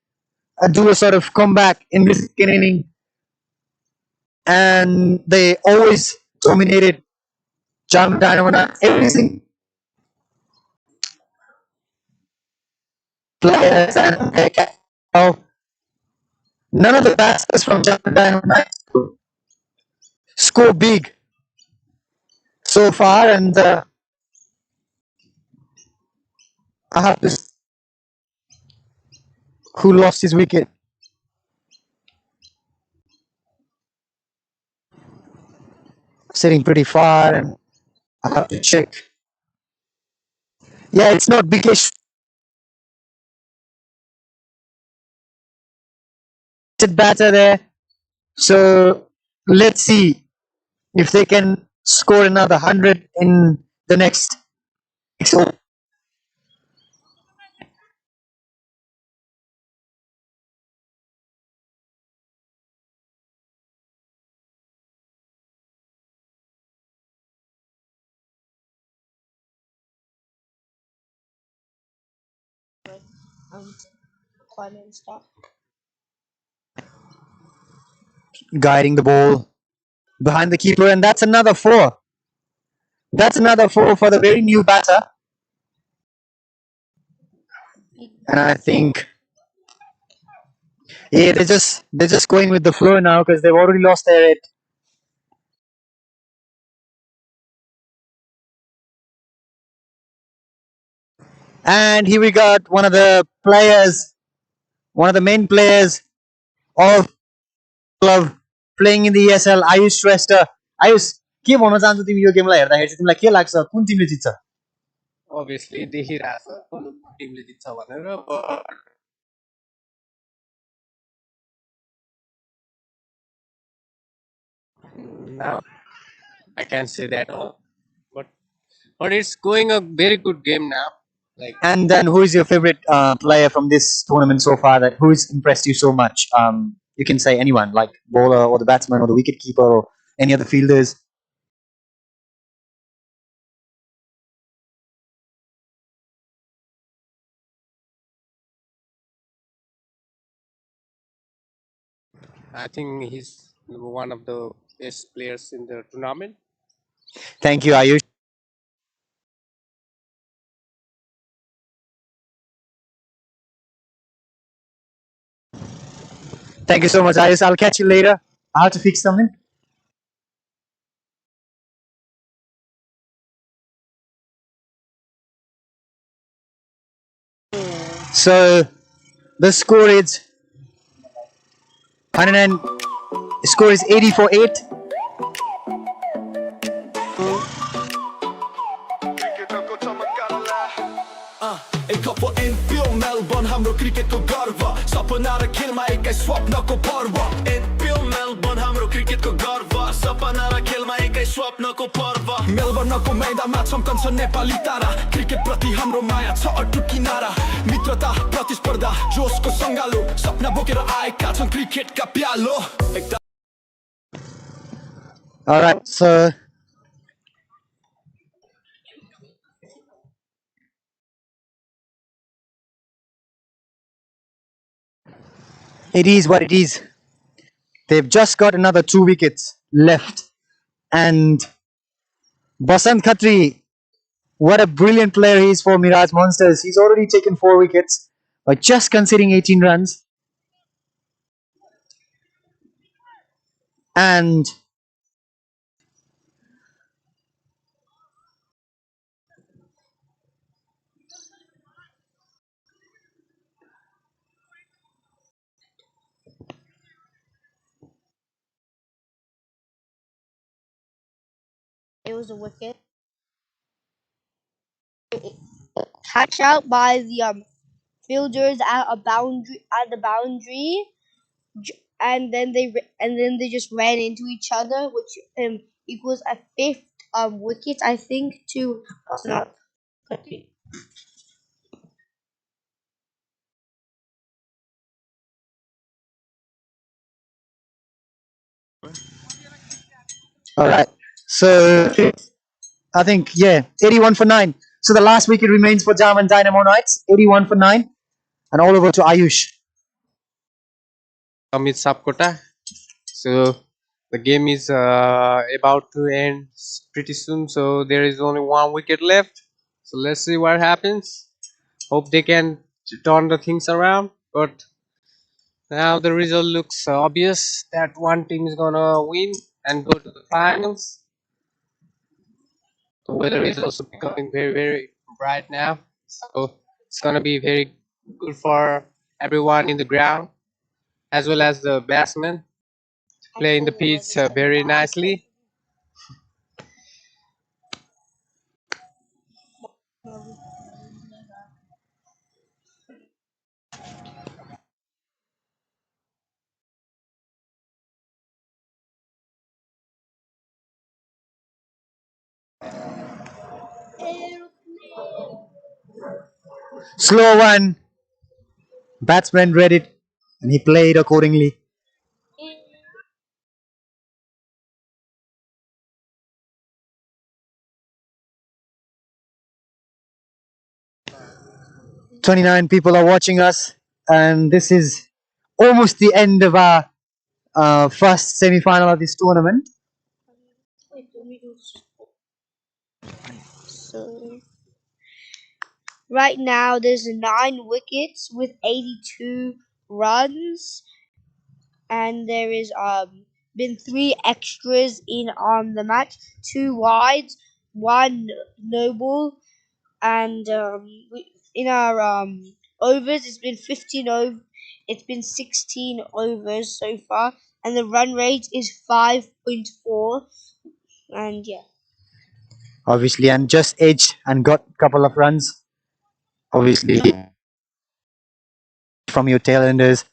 do a sort of comeback in this inning, and they always dominated Jaam and Dynamo Knights. Every single players and none of the batsmen from Jaam and Dynamo Knights score big so far, and I have to who lost his wicket. Sitting pretty far, and I have to check. Yeah, it's not Bikesh batter there. So let's see if they can score another 100 in the next. So fun and stuff. guiding the ball behind the keeper, and that's another four. That's another four for the very new batter. And I think, yeah, they're just going with the flow now because they've already lost their head. And here we got one of the players, one of the main players of club playing in the ESL, Ayush Shrestha. Ayush, के भन्न चाहन्छौ तिमी यो गेमलाई हेर्दाखेरि चाहिँ तिमीलाई के लाग्छ कुन टिमले जित्छ? Obviously देखिरहेछ कुन टिमले जित्छ भनेर, but now I can't say that all. But it's going a very good game now. Like, And then who is your favorite player from this tournament so far? That who's impressed you so much? You can say anyone, like bowler or the batsman or the wicket keeper or any other fielders. I think he's one of the best players in the tournament. Thank you, Ayush. Thank you so much, Ayush. I'll catch you later. I have to fix something. So the score is 100 and score is 80-8. एकपो एनपिओ Melbourne हाम्रो क्रिकेटको गर्व सपना र खेलमा एकै स्वप्नको पर्व एनपिओ Melbourne हाम्रो क्रिकेटको गर्व सपना र खेलमा एकै स्वप्नको पर्व मेलबर्नको मैदानमा चम्कन्छ नेपाली तारा क्रिकेट प्रति हाम्रो माया छ अटुट किनारा मित्रता प्रतिस्पर्धा जोसको सङ्गालो सपना बोकेर आएका छन् क्रिकेटका प्यालो All right, so it is what it is. They've just got another 2 wickets left, and Basant Khatri, what a brilliant player he is for Mirage Monsters. He's already taken 4 wickets by just conceding 18 runs. And It was a wicket. Catch out by the fielders at the boundary, and then they just ran into each other, which equals a fifth wicket, I think, to not. all right, so I think, yeah, 81 for 9. So the last wicket remains for Jaam and Dynamo Knights, 81 for 9. And all over to Ayush. Amit Sapkota. So the game is about to end pretty soon. So there is only 1 wicket left. So let's see what happens. Hope they can turn the things around. But now the result looks obvious that one team is gonna win and go to the finals. The weather is also becoming very, very bright now. So it's gonna be very good for everyone in the ground as well as the batsmen playing the pitch very nicely. Slow one. Batsman read it and he played accordingly. "29 people are watching us, and this is almost the end of our first semi-final of this tournament. So right now there's 9 wickets with 82 runs, and there is been 3 extras in the match, 2 wides, 1 no ball, and in our overs it's been 16 overs so far, and the run rate is 5.4, and yeah. Obviously, and just edged and got a couple of runs. Obviously, from your tailenders,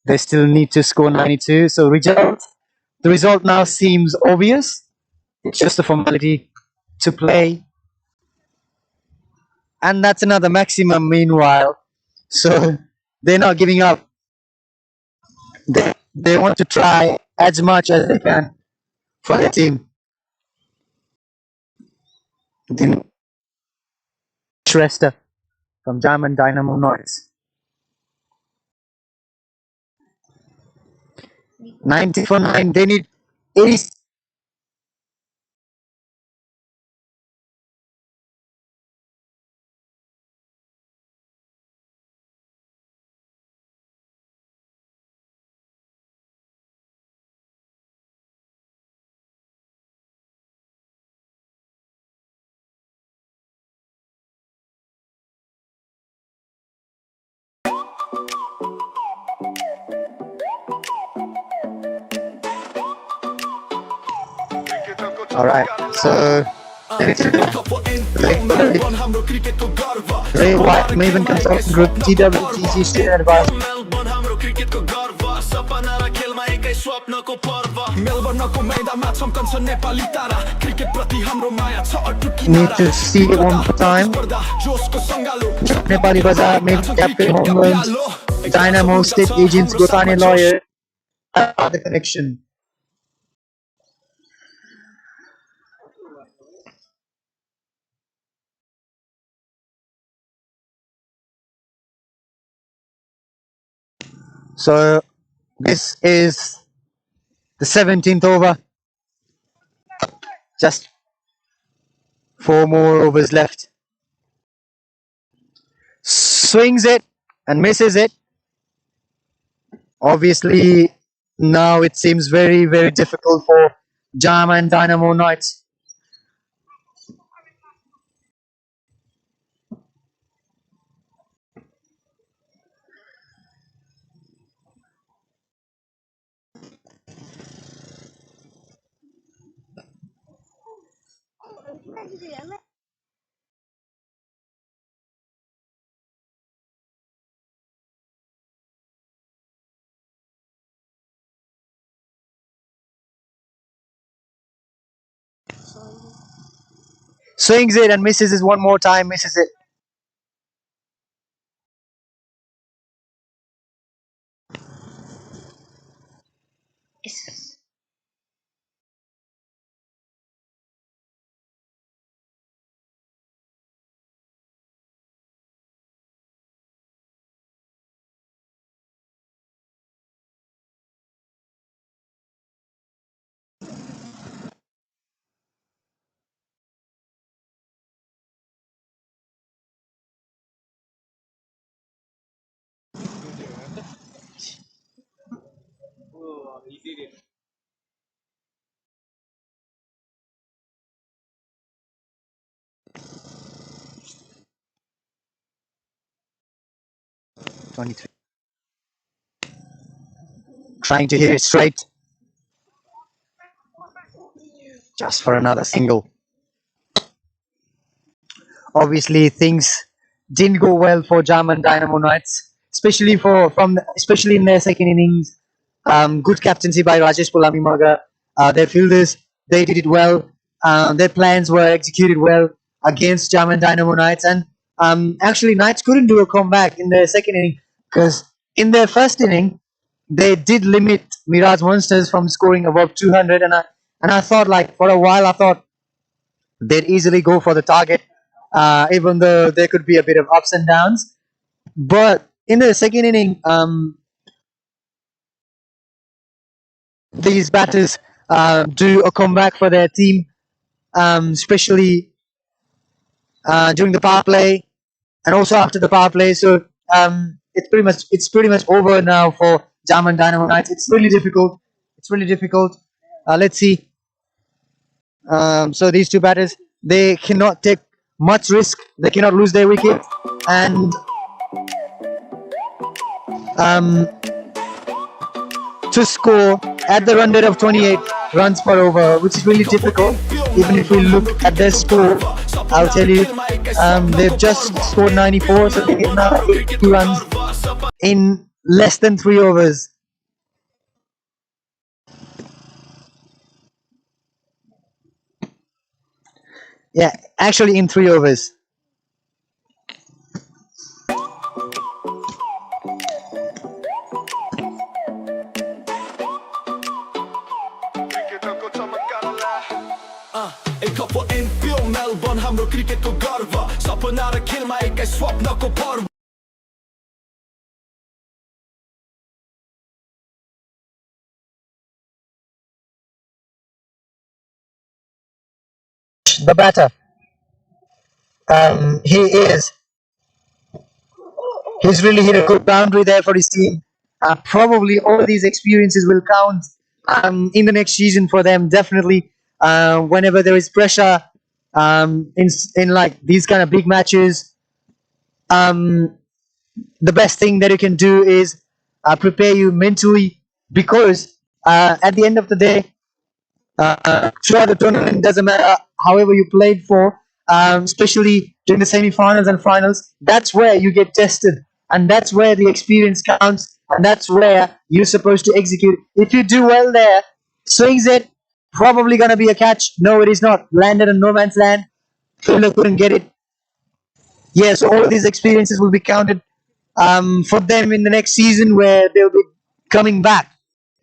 they still need to score 92. So the result now seems obvious. It's just a formality to play, and that's another maximum. Meanwhile, so they're not giving up. They want to try as much as they can for their team. Then Shrestha from Jaam and Dynamo Knights. 90 for 9. They need 80. All right, so Ray White, Maven Consulting Group, TWTG Student Advisor. Need to see it one more time. Nepali Bazaar, Maven Captain Home Loans, Dynamo State Agents, Gotane Lawyer, the connection. So this is the 17th over. Just 4 more overs left. Swings it and misses it. Obviously, now it seems very, very difficult for Jaam and Dynamo Knights. Swings it and misses it one more time, misses it. Yes. He did it. 23. Trying to hit it straight. Just for another single. Obviously, things didn't go well for Jaam and Dynamo Knights, especially in their second innings. Good captaincy by Rajesh Pulami Magar. Their fielders, they did it well. Their plans were executed well against Jaam and Dynamo Knights, and Actually, Knights couldn't do a comeback in the second inning because in their first inning they did limit Mirage Monsters from scoring above 200, and I thought, like, for a while I thought they'd easily go for the target, even though there could be a bit of ups and downs. But in the second inning, these batters do a comeback for their team, especially during the power play and also after the power play. So it's pretty much over now for Jaam and Dynamo Knights. It's really difficult. It's really difficult. Let's see. So these two batters, they cannot take much risk. They cannot lose their wicket, and to score at the run rate of 28 runs per over, which is really difficult. Even if we look at their score, I'll tell you, they've just scored 94, so they get now 80 runs in less than 3 overs. Yeah, actually in 3 overs. एकपो एनपिओ Melbourne हाम्रो क्रिकेटको गर्व सपना र खेलमा एकै स्वप्नको पर्व The batter, he is. He's really hit a good boundary there for his team. Probably all these experiences will count in the next season for them. Definitely, whenever there is pressure in like these kind of big matches, the best thing that you can do is prepare you mentally, because at the end of the day, throughout the tournament, doesn't matter however you played for, especially during the semi-finals and finals, that's where you get tested, and that's where the experience counts, and that's where you're supposed to execute. If you do well there, swings it, probably gonna be a catch. No, it is not. Landed in no man's land. Fielder couldn't get it. Yeah, so all of these experiences will be counted for them in the next season, where they'll be coming back.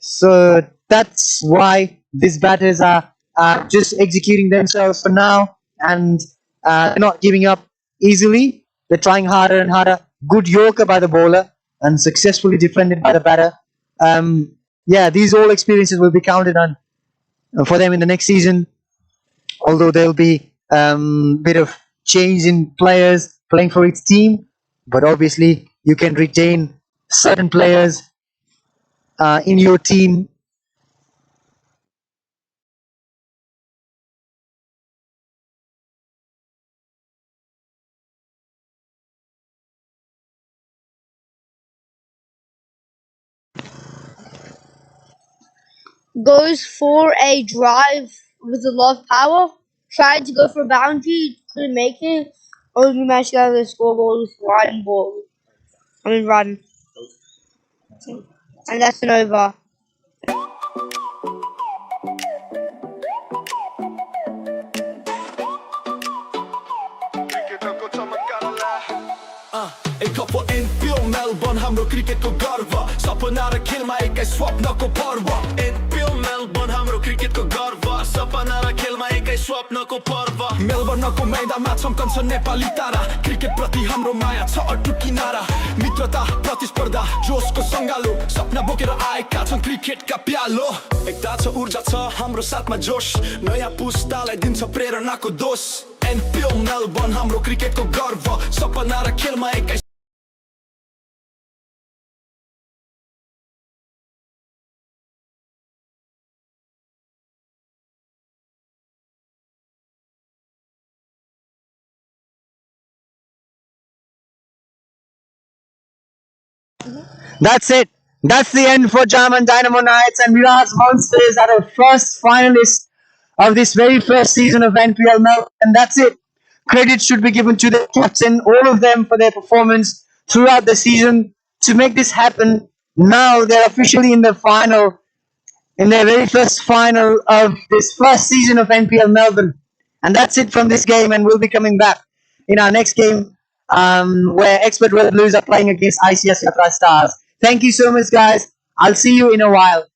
So that's why these batters are just executing themselves for now, and they're not giving up easily. They're trying harder and harder. Good Yorker by the bowler and successfully defended by the batter. Yeah, these all experiences will be counted on for them in the next season, although there'll be bit of change in players playing for each team, but obviously you can retain certain players in your team. Goes for a drive with a lot of power. Tried to go for a boundary, couldn't make it. Only managed to get the scoreboard with one ball. Run. And that's an over. एकपो एनपिओ Melbourne हाम्रो क्रिकेटको गर्व सपना र खेलमा एकै स्वप्नको पर्व एनपिओ Melbourne हाम्रो क्रिकेटको गर्व सपना र खेलमा एकै स्वप्नको पर्व मेलबर्नको मैदानमा चम्कन्छ नेपाली तारा क्रिकेट प्रति हाम्रो माया छ अटुट किनारा मित्रता प्रतिस्पर्धा जोसको सङ्गालो सपना बोकेर आएका छन् क्रिकेटका प्यालो एकता छ ऊर्जा छ हाम्रो साथमा जोश नयाँ पुस्तालाई दिन्छ प्रेरणाको दोष एनपिओ मेलबर्न हाम्रो क्रिकेटको गर्व सपना र खेलमा एकै That's it. That's the end for Jaam and Dynamo Knights, and Mirage Monsters are the first finalists of this very first season of NPL Melbourne, and that's it. Credit should be given to the captain, all of them, for their performance throughout the season to make this happen. Now they're officially in the final, in their very first final of this first season of NPL Melbourne. And that's it from this game, and we'll be coming back in our next game where Expert Red Blues are playing against ICS Yatra Stars. Thank you so much, guys. I'll see you in a while.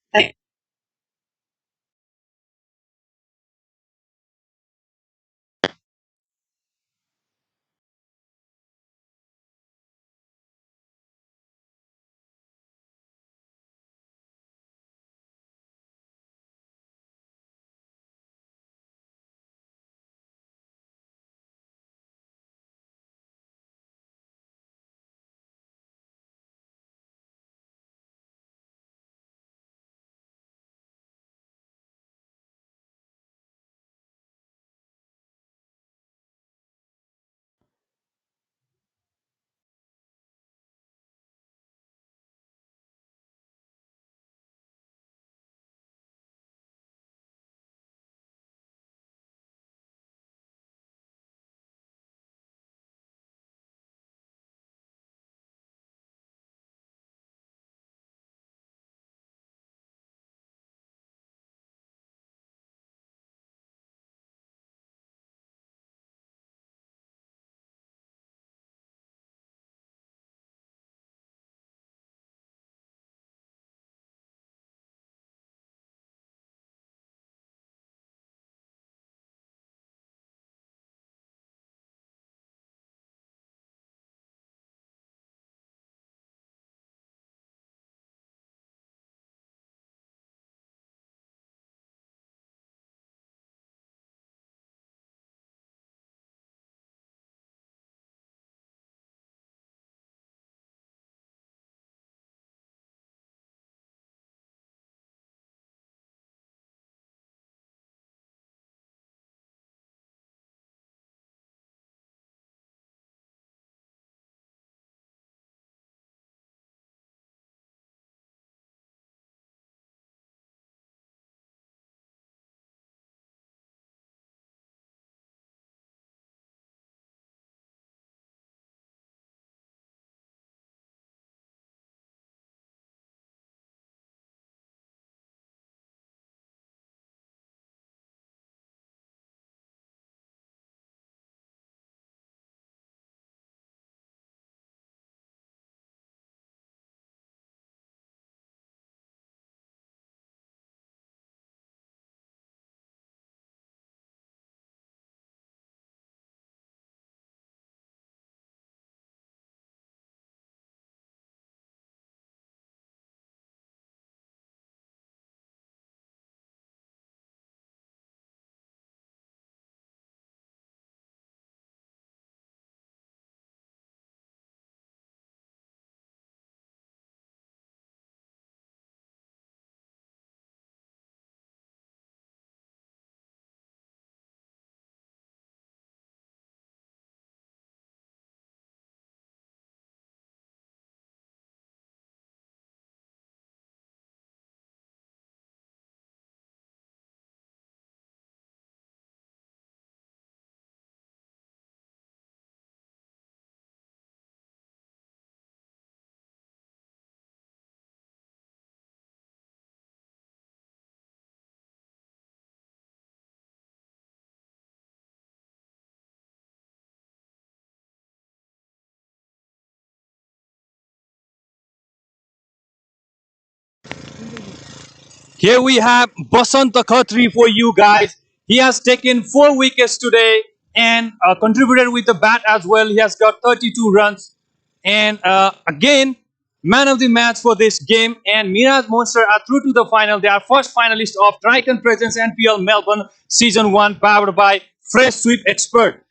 Here we have Basant Khatri for you guys. He has taken 4 wickets today and contributed with the bat as well. He has got 32 runs. And again, man of the match for this game. And Mirage Monsters are through to the final. They are first finalists of Triton Presence NPL Melbourne Season 1, powered by Fresh Sweep Expert.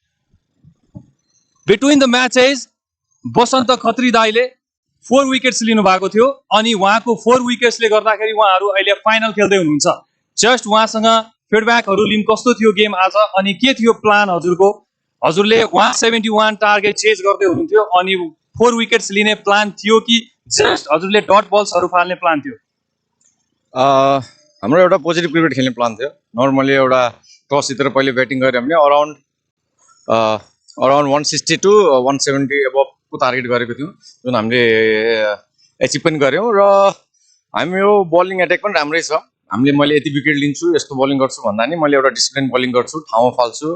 Between the matches, बसन्त खत्री दाइले 4 wickets लिनु भएको थियो अनि उहाँको 4 विकेट्सले गर्दाखेरि उहाँहरू अहिले final खेल्दै हुनुहुन्छ। जस्ट उहाँसँग फिडब्याकहरू लिम कस्तो थियो गेम आज अनि के थियो प्लान हजुरको? हजुरले 171 टार्गेट चेज गर्दै हुनुहुन्थ्यो अनि 4 विकेट्स लिने प्लान थियो कि जस्ट हजुरले डट बल्सहरू फाल्ने प्लान थियो? हाम्रो एउटा पोजिटिभ क्रिकेट खेल्ने प्लान थियो। नर्मली एउटा टस जितेर पहिले ब्याटिङ गर्यो भने अराउन्ड 160 to 170 एबभ को टार्गेट गरेको थियौँ, जुन हामीले एचिभ पनि गऱ्यौँ र हामी यो बलिङ एट्याक पनि राम्रै छ। मैले यति विकेट लिन्छु, यस्तो बलिङ गर्छु भन्दा नि मैले एउटा डिसिप्लिन बलिङ गर्छु, ठाउँमा फाल्छु,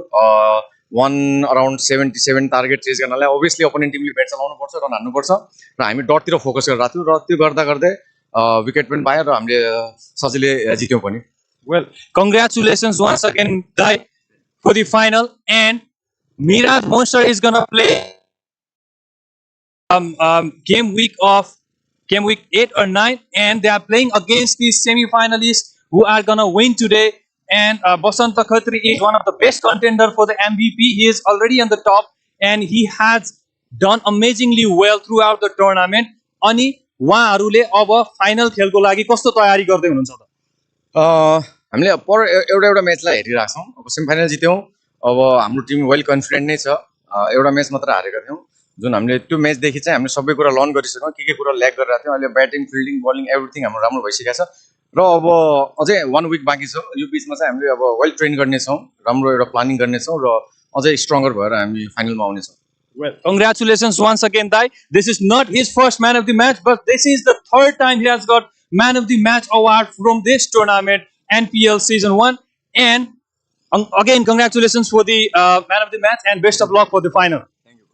अराउन्ड 77 टार्गेट चेज गर्नलाई अभियसली अपोनेन्ट टिमले ब्याट चलाउनुपर्छ, रन हान्नुपर्छ र हामी डटतिर फोकस गरेर थियौँ र त्यो गर्दा गर्दै विकेट पनि पायो र हामीले सजिलै जित्यौँ पनि. Well, congratulations once again, Dai, for the final. And Mirage Monster is gonna play game week 8 or 9, and they are playing against the semi-finalists who are gonna win today. And Basanta Khatri is one of the best contender for the MVP. He is already on the top, and he has done amazingly well throughout the tournament. Ani उहाँहरूले अब final खेलको लागि कस्तो तयारी गर्दै हुनुहुन्छ त? हामीले पर एउटा म्याचलाई हेरिरहेको छौँ. अब सेमिफाइनल जित्यौँ, अब हाम्रो टिम वेल कन्फिडेन्ट नै छ. एउटा म्याच मात्र हारेका थियौँ, जुन हामीले त्यो म्याचदेखि चाहिँ हामीले सबै कुरा लर्न गरिसक्यौँ. के कुरा ल्याक गरिरहेको थियौँ, अहिले ब्याटिङ फिल्डिङ बलिङ एभ्रिथिङ हाम्रो राम्रो भइसकेको छ र अब अझै 1 विक बाँकी छ. यो बिचमा चाहिँ हामीले अब वेल ट्रेन गर्नेछौँ, राम्रो एउटा प्लानिङ गर्नेछौँ र अझै स्ट्रङ्गर भएर हामी फाइनलमा आउनेछौँ. Well, congratulations once again, Dai. This is not his first man of the match, but this is the third time he has got man of the match award from this tournament, NPL Season 1. And again, congratulations for the man of the match and best of luck for the final. Thank you.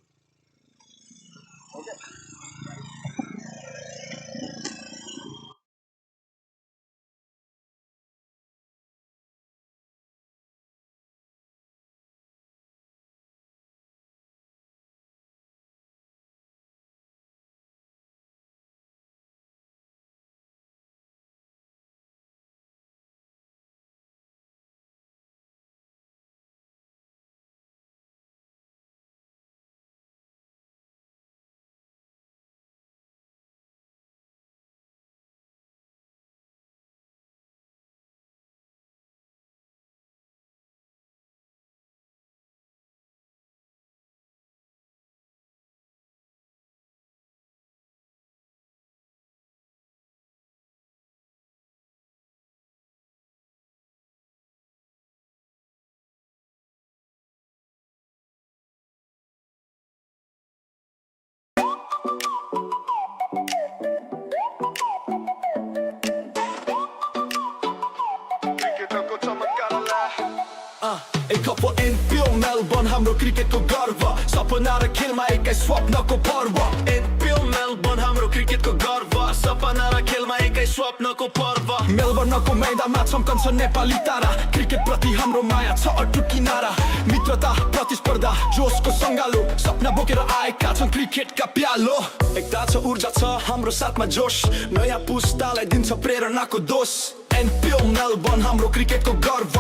एक cup NPL Melbourne हाम्रो क्रिकेटको गर्व सपना र खेलमा एकै स्वप्नको पर्व NPL Melbourne हाम्रो क्रिकेटको गर्व सपना र खेलमा एकै स्वप्नको पर्व मेलबर्नको मैदानमा चम्कन्छ नेपाली तारा क्रिकेट प्रति हाम्रो माया छ अटुट किनारा मित्रता प्रतिस्पर्धा जोशको सङ्गालो सपना बोकेर आएका छन् क्रिकेटका प्यालो एकता छ ऊर्जा छ हाम्रो साथमा जोश नयाँ पुस्तालाई दिन्छ प्रेरणाको दोष एनपीएल मेलबर्न हाम्रो क्रिकेटको गर्व